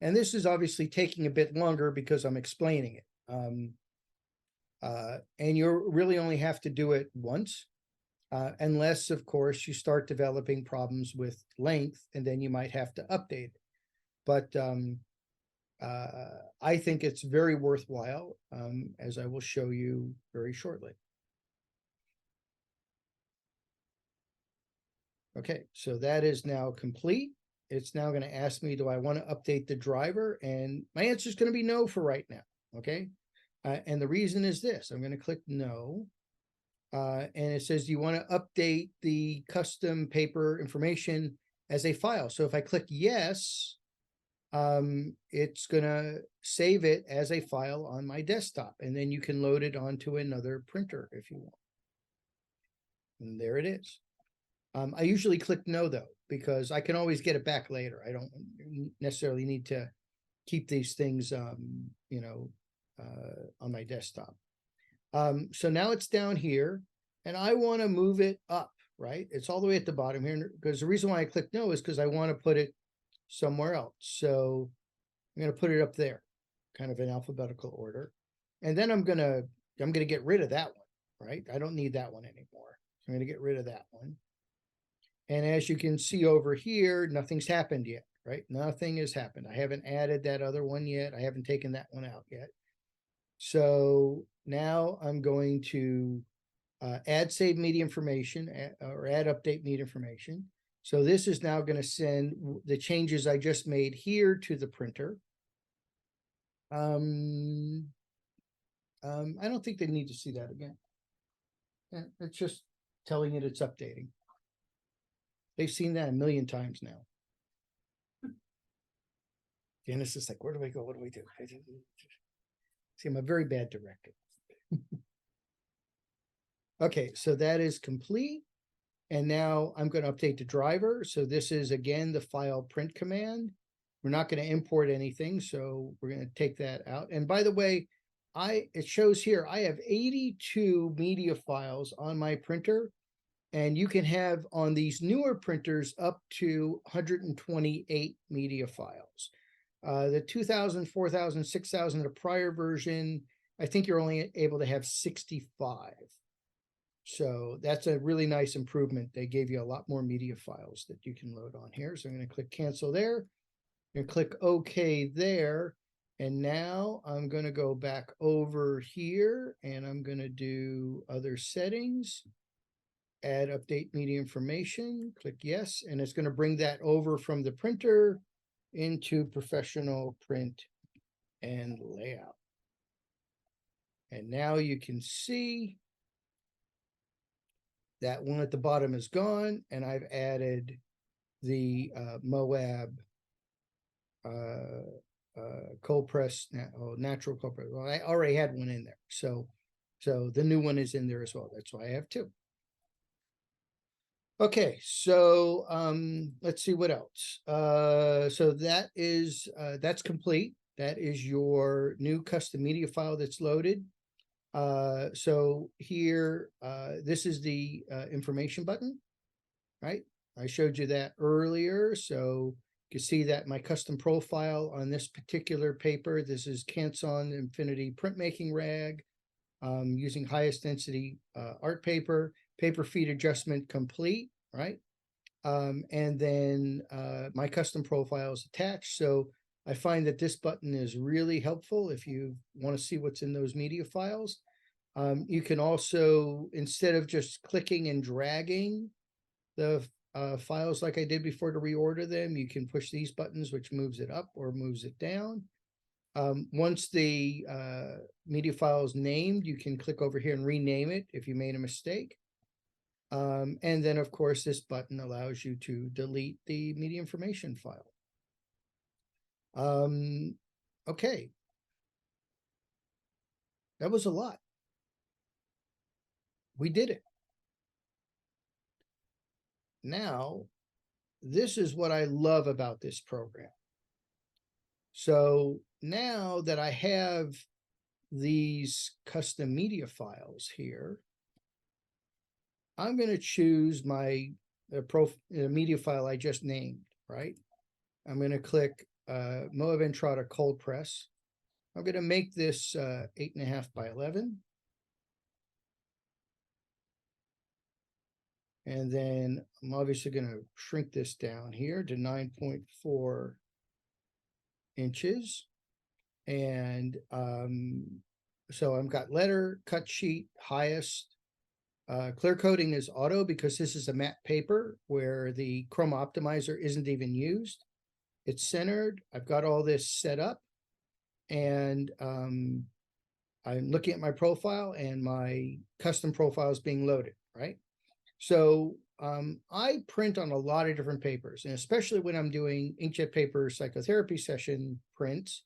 And this is obviously taking a bit longer because I'm explaining it. And you really only have to do it once, unless, of course, you start developing problems with length, and then you might have to update it. But I think it's very worthwhile, as I will show you very shortly. Okay, so that is now complete. It's now going to ask me, do I want to update the driver? And my answer is going to be no for right now. Okay, and the reason is this. I'm going to click no. And it says, do you want to update the custom paper information as a file? So if I click yes, it's going to save it as a file on my desktop, and then you can load it onto another printer if you want. And there it is. I usually click no, though, because I can always get it back later. I don't necessarily need to keep these things, on my desktop. So now it's down here, and I want to move it up, right? It's all the way at the bottom here, because the reason why I click no is because I want to put it somewhere else. So I'm going to put it up there, kind of in alphabetical order. And then I'm gonna get rid of that one, right? I don't need that one anymore. I'm gonna get rid of that one. And as you can see over here, nothing's happened yet, right? Nothing has happened. I haven't added that other one yet. I haven't taken that one out yet. So now I'm going to add save media information or add update media information. So this is now going to send the changes I just made here to the printer. I don't think they need to see that again. It's just telling it it's updating. They've seen that a million times now. Dennis is like, where do I go? What do I do? See, I'm a very bad director. Okay, so that is complete. And now I'm going to update the driver. So this is again the file print command. We're not going to import anything, so we're going to take that out. And by the way, it shows here I have 82 media files on my printer, and you can have on these newer printers up to 128 media files. The 2000, 4000, 6000, the prior version, I think you're only able to have 65. So that's a really nice improvement. They gave you a lot more media files that you can load on here. So I'm going to click cancel there. I'm going to click OK there. And now I'm going to go back over here and I'm going to do other settings, add update media information, click yes. And it's going to bring that over from the printer into professional print and layout. And now you can see that one at the bottom is gone, and I've added the Moab cold press, natural cold press. Well, I already had one in there, so the new one is in there as well. That's why I have two. Okay, so let's see what else. So that is that's complete. That is your new custom media file that's loaded. So here, this is the information button, right? I showed you that earlier. So you can see that my custom profile on this particular paper, this is Canson Infinity printmaking rag, using highest density art paper feed adjustment complete, right? And then my custom profile is attached. So I find that this button is really helpful if you want to see what's in those media files. You can also, instead of just clicking and dragging the files like I did before to reorder them, you can push these buttons, which moves it up or moves it down. Once the media file is named, you can click over here and rename it if you made a mistake. And then, of course, this button allows you to delete the media information file. Okay. That was a lot. We did it. Now, this is what I love about this program. So now that I have these custom media files here, I'm going to choose my media file I just named, right? I'm going to click Moab Entrada Cold Press. I'm going to make this 8.5 by 11. And then I'm obviously going to shrink this down here to 9.4 inches. And so I've got letter, cut sheet, highest. Clear coding is auto because this is a matte paper where the chroma optimizer isn't even used. It's centered. I've got all this set up. And I'm looking at my profile and my custom profile is being loaded, right? So I print on a lot of different papers, and especially when I'm doing inkjet paper psychotherapy session prints,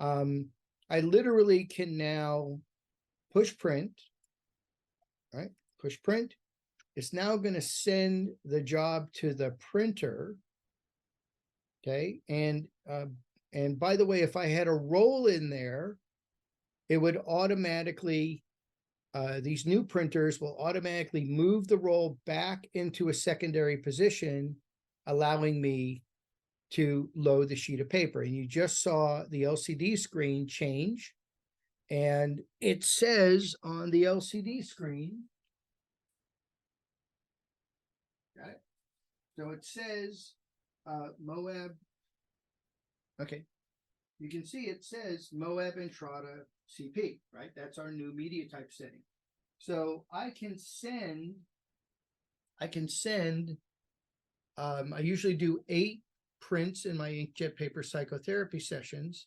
I literally can now push print, right? Push print. It's now going to send the job to the printer. Okay. And by the way, if I had a roll in there, it would automatically, these new printers will automatically move the roll back into a secondary position, allowing me to load the sheet of paper. And you just saw the LCD screen change And it says on the LCD screen. Right? So it says, Moab. Okay. You can see it says Moab Entrada CP, right? That's our new media type setting. So I usually do 8 prints in my inkjet paper psychotherapy sessions.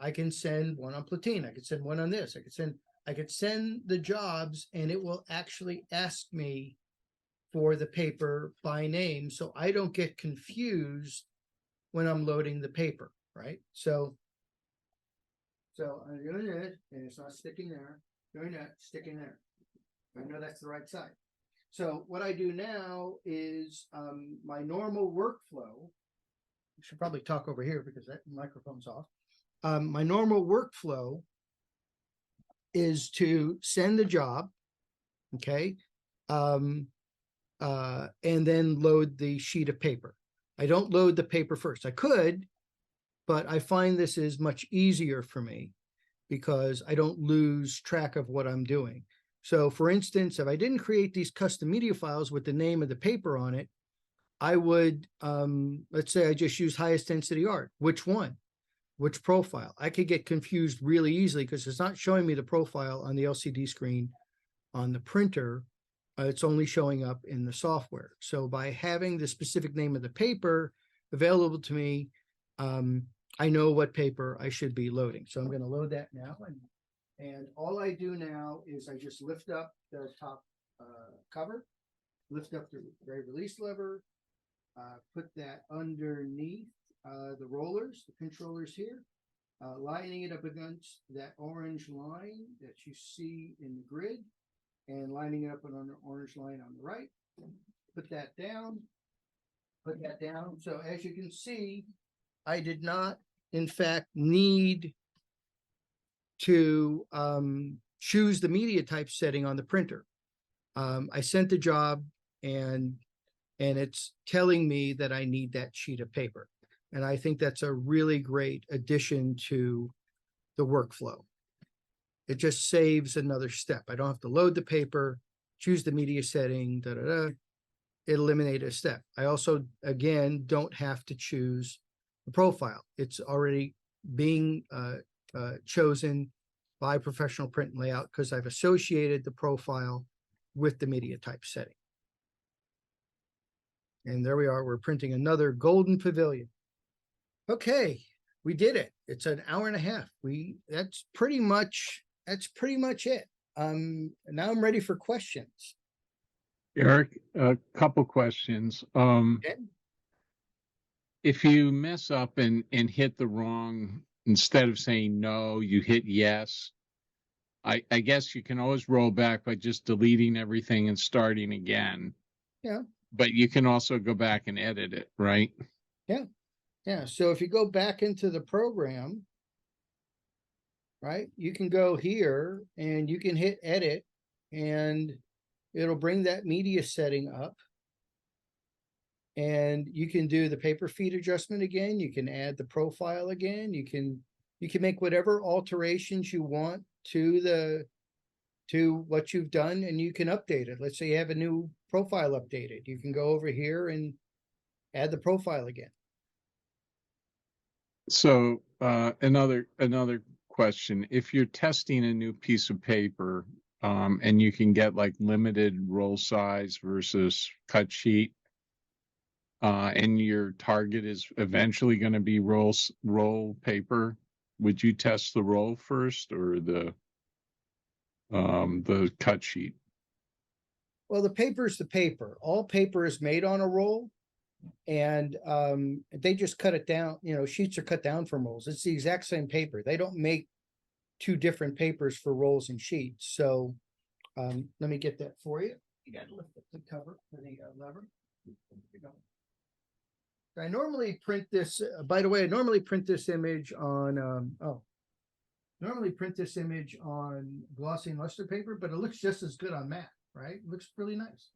I can send one on Platine. I could send one on this. I could send the jobs, and it will actually ask me for the paper by name, so I don't get confused when I'm loading the paper, right? So I'm doing it, and it's not sticking there. Doing that, sticking there. I know that's the right side. So what I do now is my normal workflow. I should probably talk over here because that microphone's off. My normal workflow is to send the job, okay, and then load the sheet of paper. I don't load the paper first. I could, but I find this is much easier for me because I don't lose track of what I'm doing. So for instance, if I didn't create these custom media files with the name of the paper on it, I would, let's say I just use highest density art. Which one? Which profile? I could get confused really easily because it's not showing me the profile on the LCD screen on the printer. It's only showing up in the software. So by having the specific name of the paper available to me, I know what paper I should be loading. So I'm going to load that now. And all I do now is I just lift up the top cover, lift up the gray release lever, put that underneath the rollers, the pinch rollers here, lining it up against that orange line that you see in the grid, and lining it up on an orange line on the right. Put that down. Put that down. So as you can see, I did not, in fact, need to choose the media type setting on the printer. I sent the job, and it's telling me that I need that sheet of paper. And I think that's a really great addition to the workflow. It just saves another step. I don't have to load the paper, choose the media setting, It eliminated a step. I also, again, don't have to choose the profile. It's already being chosen by Professional Print and Layout because I've associated the profile with the media type setting. And there we are. We're printing another Golden Pavilion. Okay, we did it. It's an hour and a half. That's pretty much it. Now I'm ready for questions. Eric, a couple questions. Okay. If you mess up and hit the wrong, instead of saying no, you hit yes, I guess you can always roll back by just deleting everything and starting again. Yeah. But you can also go back and edit it, right? Yeah, so if you go back into the program, right, you can go here and you can hit edit, and it'll bring that media setting up. And you can do the paper feed adjustment again. You can add the profile again. You can make whatever alterations you want to what you've done, and you can update it. Let's say you have a new profile updated. You can go over here and add the profile again. So another question: if you're testing a new piece of paper, and you can get like limited roll size versus cut sheet, and your target is eventually going to be roll paper, would you test the roll first or the cut sheet? Well, the paper is the paper. All paper is made on a roll, and they just cut it down. Sheets are cut down from rolls. It's the exact same paper. They don't make two different papers for rolls and sheets. So let me get that for you. You got to lift up the cover for the lever. I normally print this. By the way, I normally print this image on glossy and luster paper, but it looks just as good on matte, right? It looks really nice.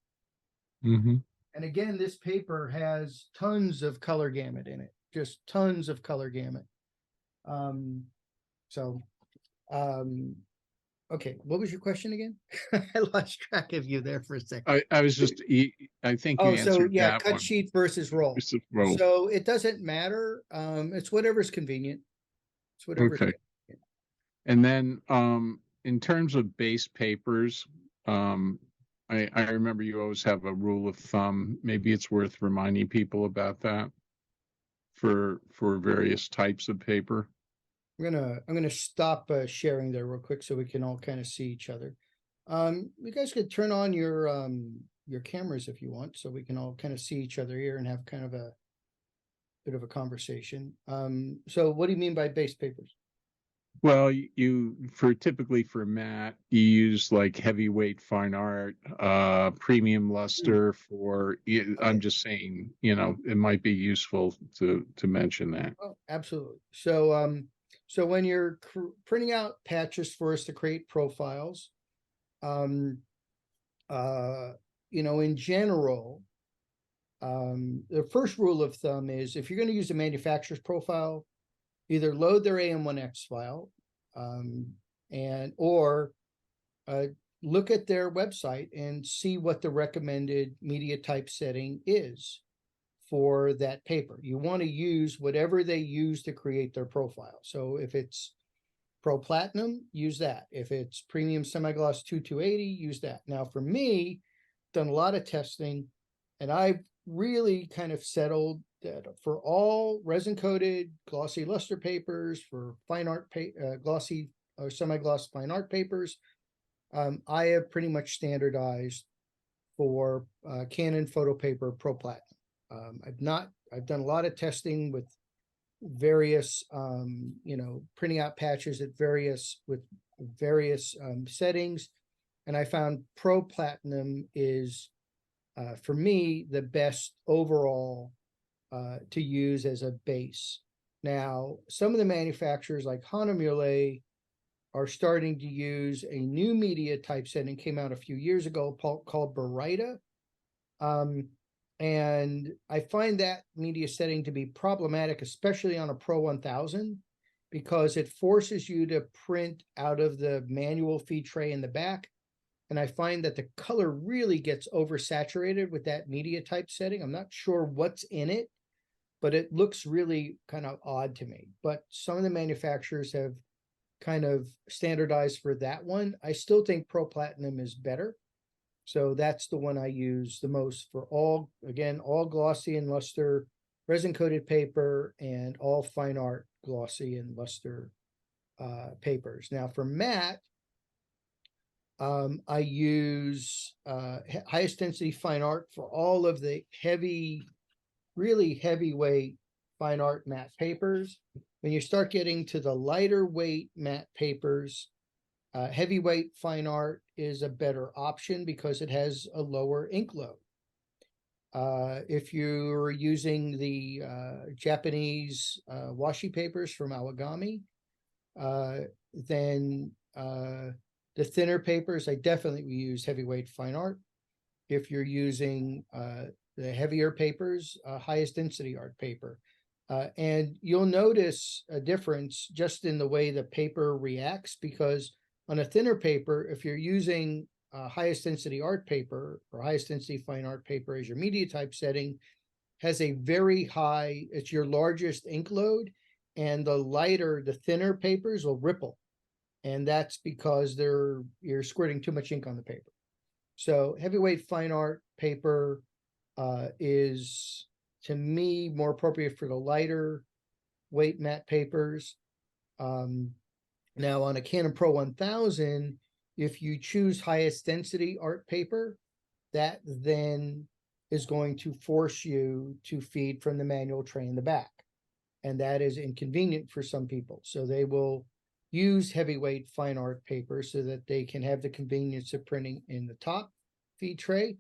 Mm-hmm. And again, this paper has tons of color gamut in it, just tons of color gamut. So Okay, what was your question again? I lost track of you there for a second. I was just, I think you Oh, so answered yeah, that cut one. sheet versus roll. Versus roll. So it doesn't matter. It's whatever's convenient. It's whatever's Okay. And then, in terms of base papers, I remember you always have a rule of thumb. Maybe it's worth reminding people about that for various types of paper. I'm gonna stop sharing there real quick so we can all kind of see each other. You guys could turn on your cameras if you want, so we can all kind of see each other here and have kind of a bit of a conversation. So what do you mean by base papers? Well, typically for matte, you use like heavyweight fine art, premium luster for, I'm just saying, it might be useful to mention that. Oh, absolutely. So, so when you're printing out patches for us to create profiles, in general, the first rule of thumb is if you're going to use a manufacturer's profile, either load their AM1X file, or look at their website and see what the recommended media type setting is for that paper. You want to use whatever they use to create their profile. So if it's Pro Platinum, use that. If it's Premium Semi-Gloss 2280, use that. Now for me, done a lot of testing, and I've really kind of settled that for all resin-coated glossy luster papers, for fine art glossy or semi-gloss fine art papers, I have pretty much standardized for Canon photo paper Pro Platinum. I've done a lot of testing with various, printing out patches at various settings. And I found Pro Platinum is, for me, the best overall to use as a base. Now, some of the manufacturers like Hahnemühle are starting to use a new media typesetting, came out a few years ago, called Barita. And I find that media setting to be problematic, especially on a Pro 1000, because it forces you to print out of the manual feed tray in the back. And I find that the color really gets oversaturated with that media type setting. I'm not sure what's in it, but it looks really kind of odd to me. But some of the manufacturers have kind of standardized for that one. I still think Pro Platinum is better. So that's the one I use the most for all glossy and luster resin coated paper and all fine art glossy and luster papers. Now for matte, I use highest density fine art for all of the really heavyweight fine art matte papers. When you start getting to the lighter weight matte papers, heavyweight fine art is a better option because it has a lower ink load. If you're using the Japanese washi papers from Awagami, then the thinner papers, I definitely use heavyweight fine art. If you're using the heavier papers, highest density art paper. And you'll notice a difference just in the way the paper reacts, because on a thinner paper, if you're using highest density art paper or highest density fine art paper as your media type setting, has a very high, it's your largest ink load, and the thinner papers will ripple. And that's because you're squirting too much ink on the paper. So heavyweight fine art paper is, to me, more appropriate for the lighter weight matte papers. Now on a Canon Pro 1000, if you choose highest density art paper, that then is going to force you to feed from the manual tray in the back. And that is inconvenient for some people. So they will use heavyweight fine art paper so that they can have the convenience of printing in the top feed tray.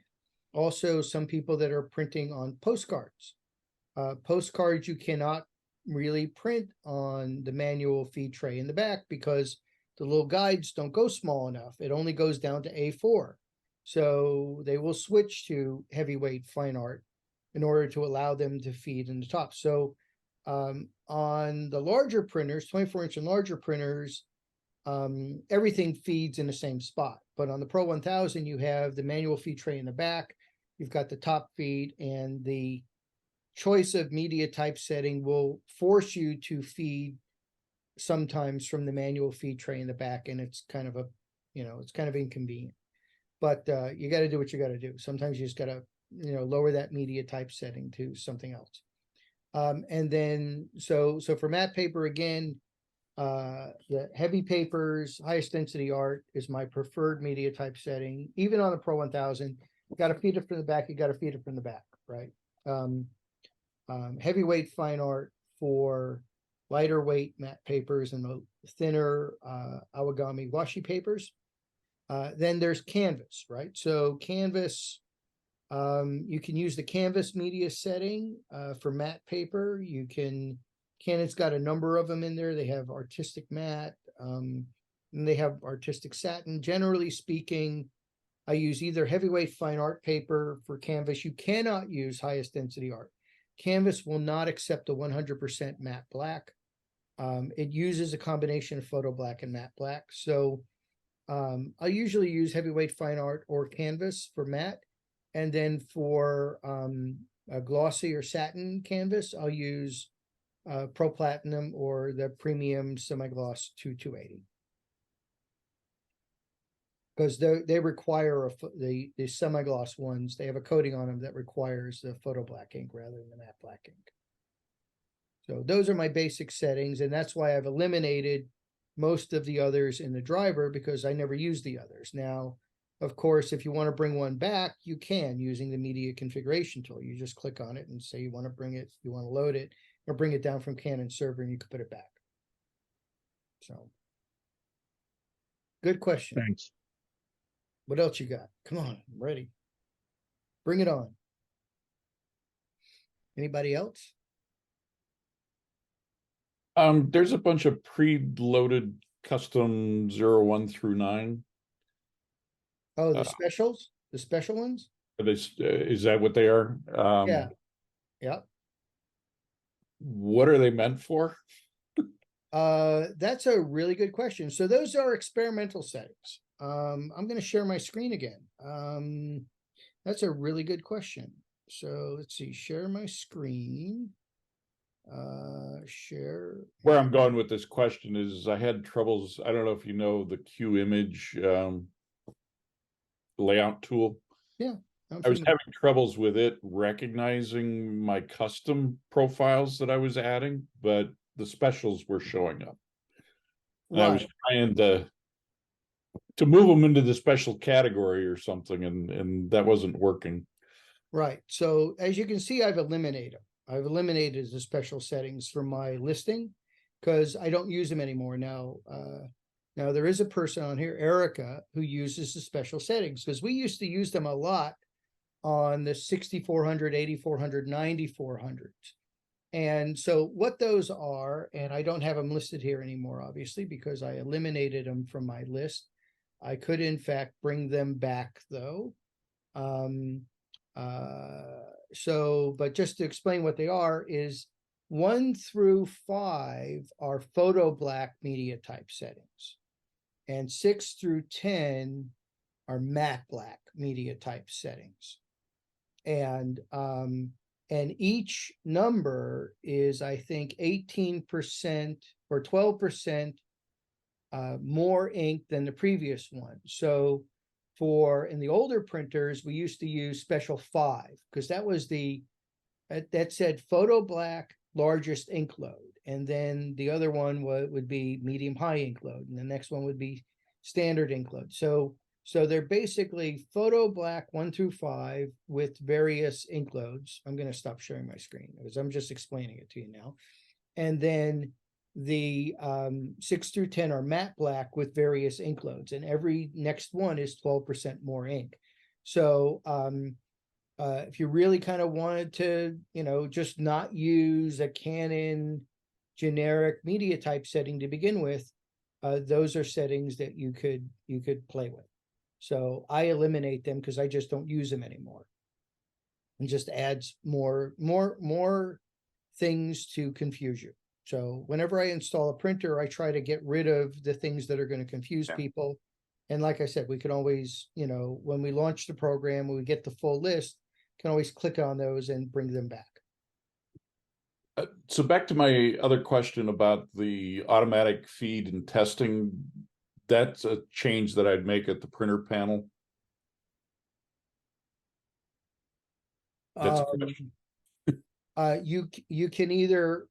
Also, some people that are printing on postcards. Postcards you cannot really print on the manual feed tray in the back because the little guides don't go small enough. It only goes down to A4. So they will switch to heavyweight fine art in order to allow them to feed in the top. So on the larger printers, 24-inch and larger printers, everything feeds in the same spot. But on the Pro 1000, you have the manual feed tray in the back, you've got the top feed, and the choice of media type setting will force you to feed sometimes from the manual feed tray in the back, and it's kind of it's kind of inconvenient. But you got to do what you got to do. Sometimes you just got to, lower that media type setting to something else. And then, so for matte paper, again, the heavy papers, highest density art is my preferred media type setting. Even on the Pro 1000, you got to feed it from the back. You got to feed it from the back, right? Heavyweight fine art for lighter weight matte papers and the thinner origami washi papers. Then there's canvas, right? So canvas, you can use the canvas media setting for matte paper. Canon's got a number of them in there. They have artistic matte, and they have artistic satin. Generally speaking, I use either heavyweight fine art paper for canvas. You cannot use highest density art. Canvas will not accept a 100% matte black. It uses a combination of photo black and matte black. So I usually use heavyweight fine art or canvas for matte. And then for a glossy or satin canvas, I'll use Pro Platinum or the premium semi-gloss 280. Because they require the semi-gloss ones, they have a coating on them that requires the photo black ink rather than the matte black ink. So those are my basic settings, and that's why I've eliminated most of the others in the driver, because I never use the others. Now, of course, if you want to bring one back, you can using the Media Configuration Tool. You just click on it and say you want to bring it, you want to load it, or bring it down from Canon server, and you can put it back. So, good question. Thanks. What else you got? Come on, I'm ready. Bring it on. Anybody else? There's a bunch of pre-loaded custom 01 through 9. Oh, the specials, the special ones. Is that what they are? Yeah. Yep. What are they meant for? That's a really good question. So those are experimental settings. I'm going to share my screen again. That's a really good question. So let's see, share my screen. Share. Where I'm going with this question is I had troubles. I don't know if you know the Q image layout tool. Yeah. I was having troubles with it recognizing my custom profiles that I was adding, but the specials were showing up. And I was trying to move them into the special category or something, and that wasn't working. Right. So as you can see, I've eliminated them. I've eliminated the special settings from my listing because I don't use them anymore now. Now there is a person on here, Erica, who uses the special settings because we used to use them a lot on the 6400, 8400, 9400s. And so what those are, and I don't have them listed here anymore, obviously, because I eliminated them from my list. I could, in fact, bring them back, though. But just to explain what they are is 1 through 5 are photo black media type settings, and 6 through 10 are matte black media type settings. And each number is, I think, 18% or 12% more ink than the previous one. So in the older printers, we used to use special 5 because that was that said photo black largest ink load. And then the other one would be medium high ink load. And the next one would be standard ink load. So they're basically photo black 1 through 5 with various ink loads. I'm going to stop sharing my screen because I'm just explaining it to you now. And then the 6 through 10 are matte black with various ink loads, and every next one is 12% more ink. So if you really kind of wanted to, just not use a Canon generic media type setting to begin with, those are settings that you could play with. So I eliminate them because I just don't use them anymore. It just adds more things to confuse you. So whenever I install a printer, I try to get rid of the things that are going to confuse Yeah. people. And like I said, we can always, when we launch the program, when we get the full list, can always click on those and bring them back. So back to my other question about the automatic feed and testing, that's a change that I'd make at the printer panel. That's a question. You can either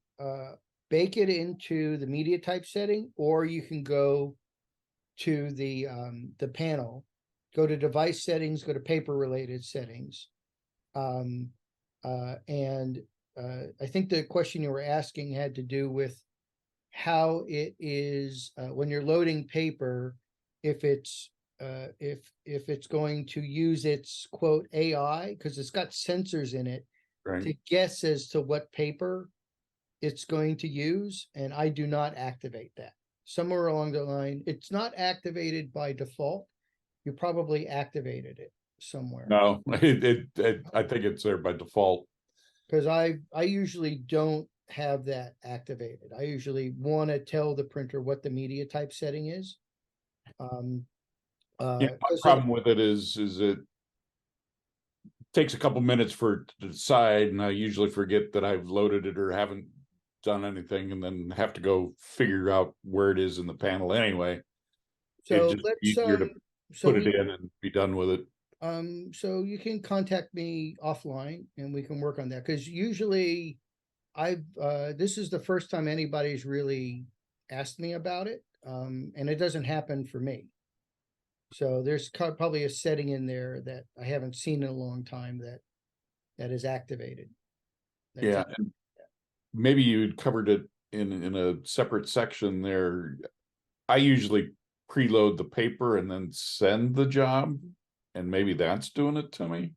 bake it into the media type setting, or you can go to the panel, go to device settings, go to paper related settings. I think the question you were asking had to do with how it is when you're loading paper, if it's going to use its quote AI, because it's got sensors in it to Right. guess as to what paper it's going to use, and I do not activate that. Somewhere along the line, it's not activated by default. You probably activated it somewhere. No, I think it's there by default. Because I usually don't have that activated. I usually want to tell the printer what the media type setting is. Yeah, my problem with it is it takes a couple minutes for it to decide, and I usually forget that I've loaded it or haven't done anything, and then have to go figure out where it is in the panel anyway. So It's just let's easier to so put it we in and be done with it. so you can contact me offline and we can work on that, because usually this is the first time anybody's really asked me about it, and it doesn't happen for me. So there's probably a setting in there that I haven't seen in a long time that is activated. That's Yeah, and maybe you'd covered it in a separate section there. I usually preload the paper and then send the job, and maybe that's doing it to me.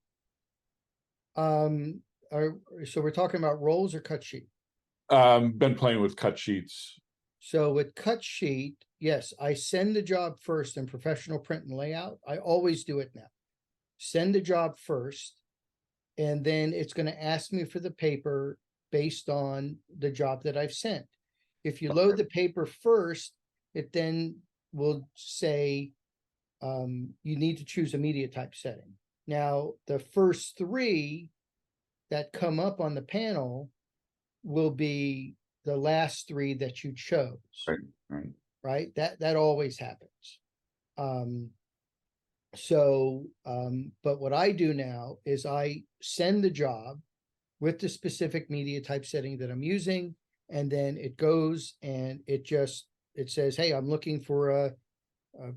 So we're talking about rolls or cut sheet? Been playing with cut sheets. So with cut sheet, yes, I send the job first in professional print and layout. I always do it now. Send the job first, and then it's going to ask me for the paper based on the job that I've sent. If you load the paper first, it then will say you need to choose a media type setting. Now, the first three that come up on the panel will be the last three that you chose. Right. Right? That always happens. But what I do now is I send the job with the specific media type setting that I'm using, and then it goes and it says, hey, I'm looking for a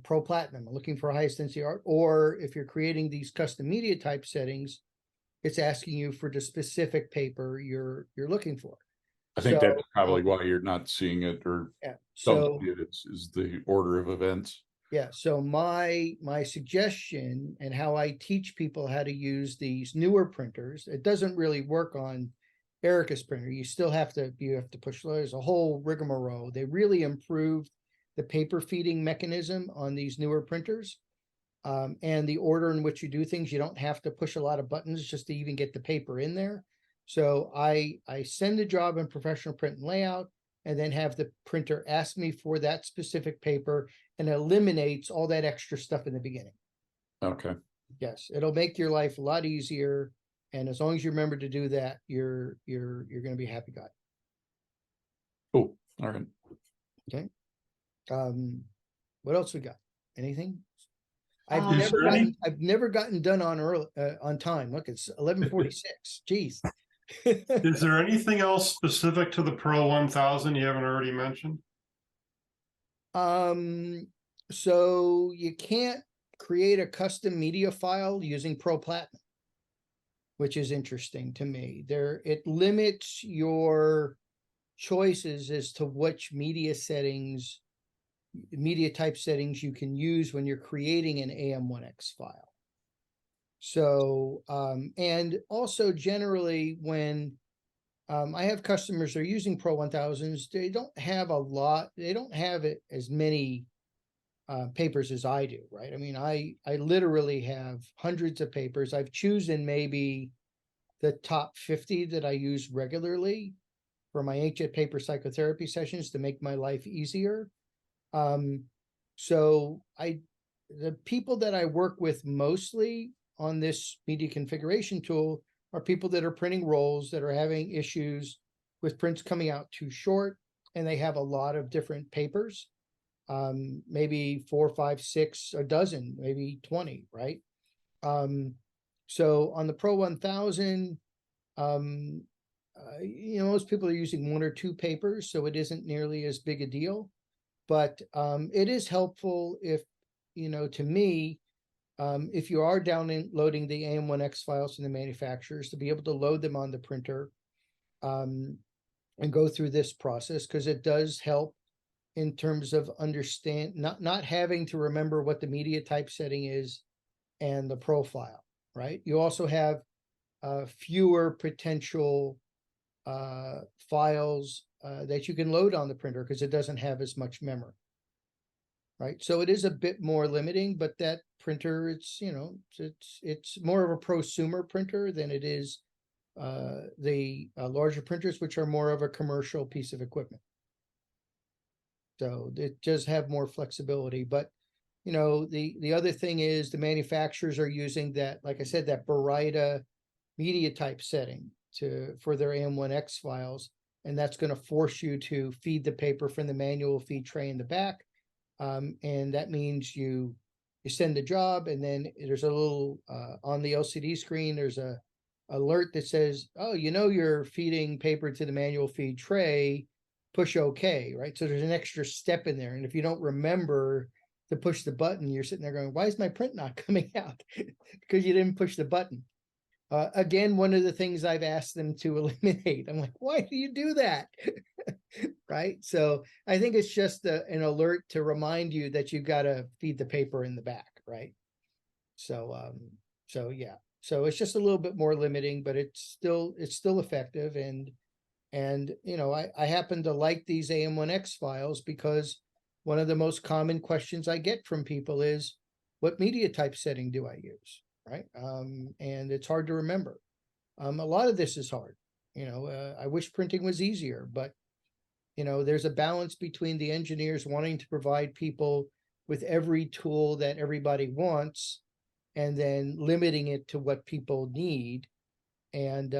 Pro Platinum, I'm looking for a highest density art. Or if you're creating these custom media type settings, it's asking you for the specific paper you're looking for. I think that's probably why you're not seeing it, or yeah. don't see it. Is the order of events. Yeah. So my suggestion and how I teach people how to use these newer printers, it doesn't really work on Erica's printer. You still have to push. There's a whole rigmarole. They really improved the paper feeding mechanism on these newer printers. And the order in which you do things, you don't have to push a lot of buttons just to even get the paper in there. So I send the job in professional print and layout, and then have the printer ask me for that specific paper, and eliminates all that extra stuff in the beginning. Okay. Yes, it'll make your life a lot easier, and as long as you remember to do that, you're going to be a happy guy. Cool. All right. Okay. What else we got? Anything? Is there any- I've never gotten done on time. Look, it's 11:46. Jeez. Is there anything else specific to the Pro 1000 you haven't already mentioned? So you can't create a custom media file using Pro Platinum, which is interesting to me. It limits your choices as to which media type settings you can use when you're creating an AM1X file. So, and also generally when I have customers that are using Pro 1000s, they don't have as many papers as I do, right? I mean, I literally have hundreds of papers. I've chosen maybe the top 50 that I use regularly. for my inkjet paper psychotherapy sessions to make my life easier. So the people that I work with mostly on this media configuration tool are people that are printing rolls that are having issues with prints coming out too short, and they have a lot of different papers, maybe 4, 5, 6, a dozen, maybe 20, right? So on the Pro 1000, most people are using 1 or 2 papers, so it isn't nearly as big a deal. But it is helpful if, to me, if you are downloading the AM1X files from the manufacturers, to be able to load them on the printer and go through this process, because it does help in terms of not having to remember what the media type setting is and the profile, right? You also have fewer potential files that you can load on the printer because it doesn't have as much memory, right? So it is a bit more limiting, but that printer, it's more of a prosumer printer than it is the larger printers, which are more of a commercial piece of equipment. So it does have more flexibility, but the other thing is the manufacturers are using that, like I said, that Barita media type setting for their AM1X files, and that's going to force you to feed the paper from the manual feed tray in the back, and that means you send the job, and then there's a little on the LCD screen, there's a alert that says, oh, you're feeding paper to the manual feed tray, push OK, right? So there's an extra step in there, and if you don't remember to push the button, you're sitting there going, why is my print not coming out? Because you didn't push the button. Again, one of the things I've asked them to eliminate. I'm like, why do you do that? Right? So I think it's just an alert to remind you that you've got to feed the paper in the back, right? So yeah. So it's just a little bit more limiting, but it's still effective. And I happen to like these AM1X files because one of the most common questions I get from people is, what media type setting do I use? Right. And it's hard to remember. A lot of this is hard. I wish printing was easier, but there's a balance between the engineers wanting to provide people with every tool that everybody wants, and then limiting it to what people need. And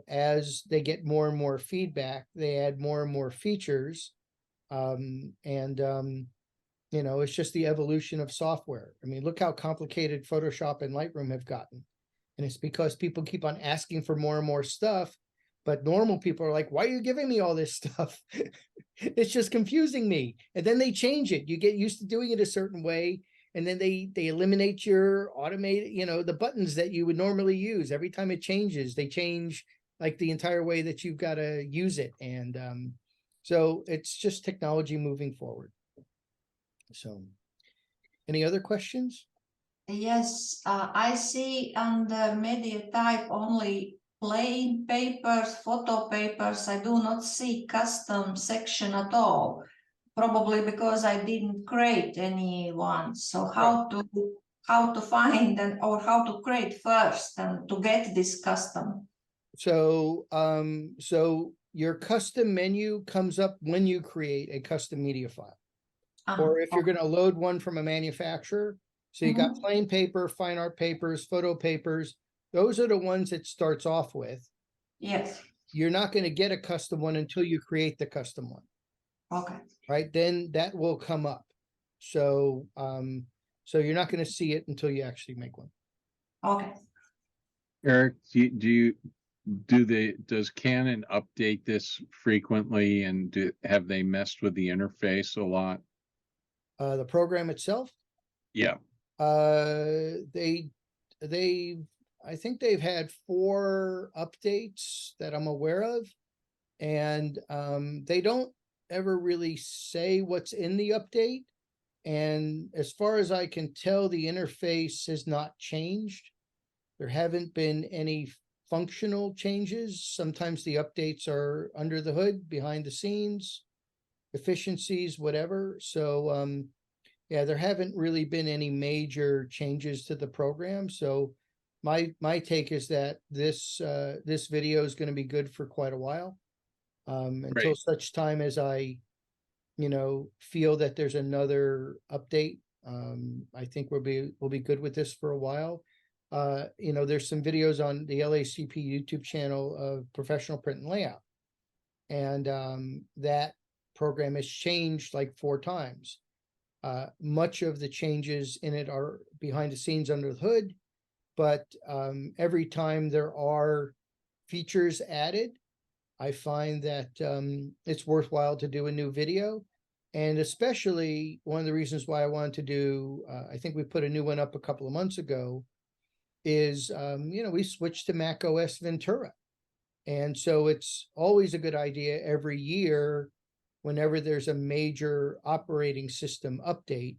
as they get more and more feedback, they add more and more features. It's just the evolution of software. I mean, look how complicated Photoshop and Lightroom have gotten. And it's because people keep on asking for more and more stuff, but normal people are like, why are you giving me all this stuff? It's just confusing me. And then they change it. You get used to doing it a certain way, and then they eliminate your automated, the buttons that you would normally use. Every time it changes, they change like the entire way that you've got to use it. And so it's just technology moving forward. So, any other questions? Yes, I see under media type only plain papers, photo papers. I do not see custom section at all. Probably because I didn't create any one. So how to find or how to create first and to get this custom? So, so your custom menu comes up when you create a custom media file. Or if you're going to load one from a manufacturer. So you got plain paper, fine art papers, photo papers. Those are the ones it starts off with. Yes. You're not going to get a custom one until you create the custom one. Okay. Right? Then that will come up. So, so you're not going to see it until you actually make one. Okay. Eric, does Canon update this frequently, and have they messed with the interface a lot? The program itself? Yeah. I think they've had 4 updates that I'm aware of, and they don't ever really say what's in the update. And as far as I can tell, the interface has not changed. There haven't been any functional changes. Sometimes the updates are under the hood, behind the scenes, efficiencies, whatever. So yeah, there haven't really been any major changes to the program. So my take is that this video is going to be good for quite a while. Until Right. such time as I, feel that there's another update. I think we'll be good with this for a while. There's some videos on the LACP YouTube channel of professional print and layout. And that program has changed like 4 times. Much of the changes in it are behind the scenes under the hood, but every time there are features added, I find that it's worthwhile to do a new video. And especially one of the reasons why I wanted to do, I think we put a new one up a couple of months ago, is, we switched to Mac OS Ventura. And so it's always a good idea every year, whenever there's a major operating system update,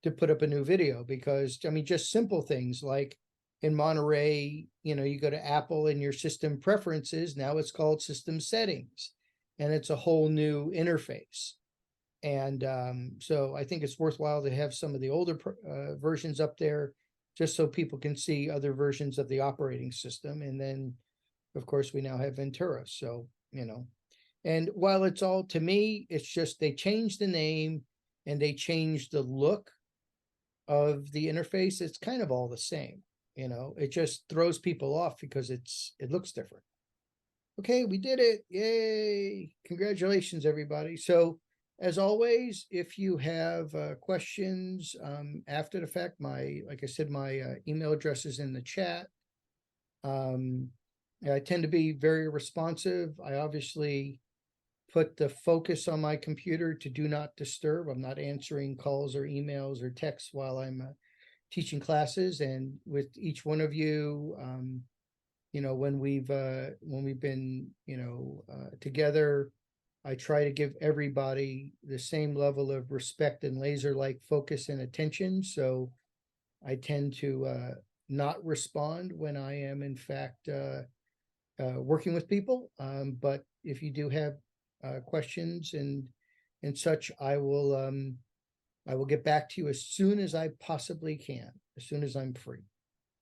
to put up a new video, because I mean, just simple things like in Monterey, you go to Apple and your system preferences, now it's called system settings, and it's a whole new interface. And so I think it's worthwhile to have some of the older versions up there, just so people can see other versions of the operating system. And then, of course, we now have Ventura. So, and while it's all, to me, it's just they changed the name and they changed the look of the interface. It's kind of all the same. It just throws people off because it looks different. Okay, we did it. Yay. Congratulations, everybody. So as always, if you have questions after the fact, like I said, my email address is in the chat. I tend to be very responsive. I obviously put the focus on my computer to do not disturb. I'm not answering calls or emails or texts while I'm teaching classes. And with each one of you, when we've been, together, I try to give everybody the same level of respect and laser-like focus and attention. So I tend to not respond when I am, in fact, working with people. But if you do have questions and such, I will get back to you as soon as I possibly can, as soon as I'm free.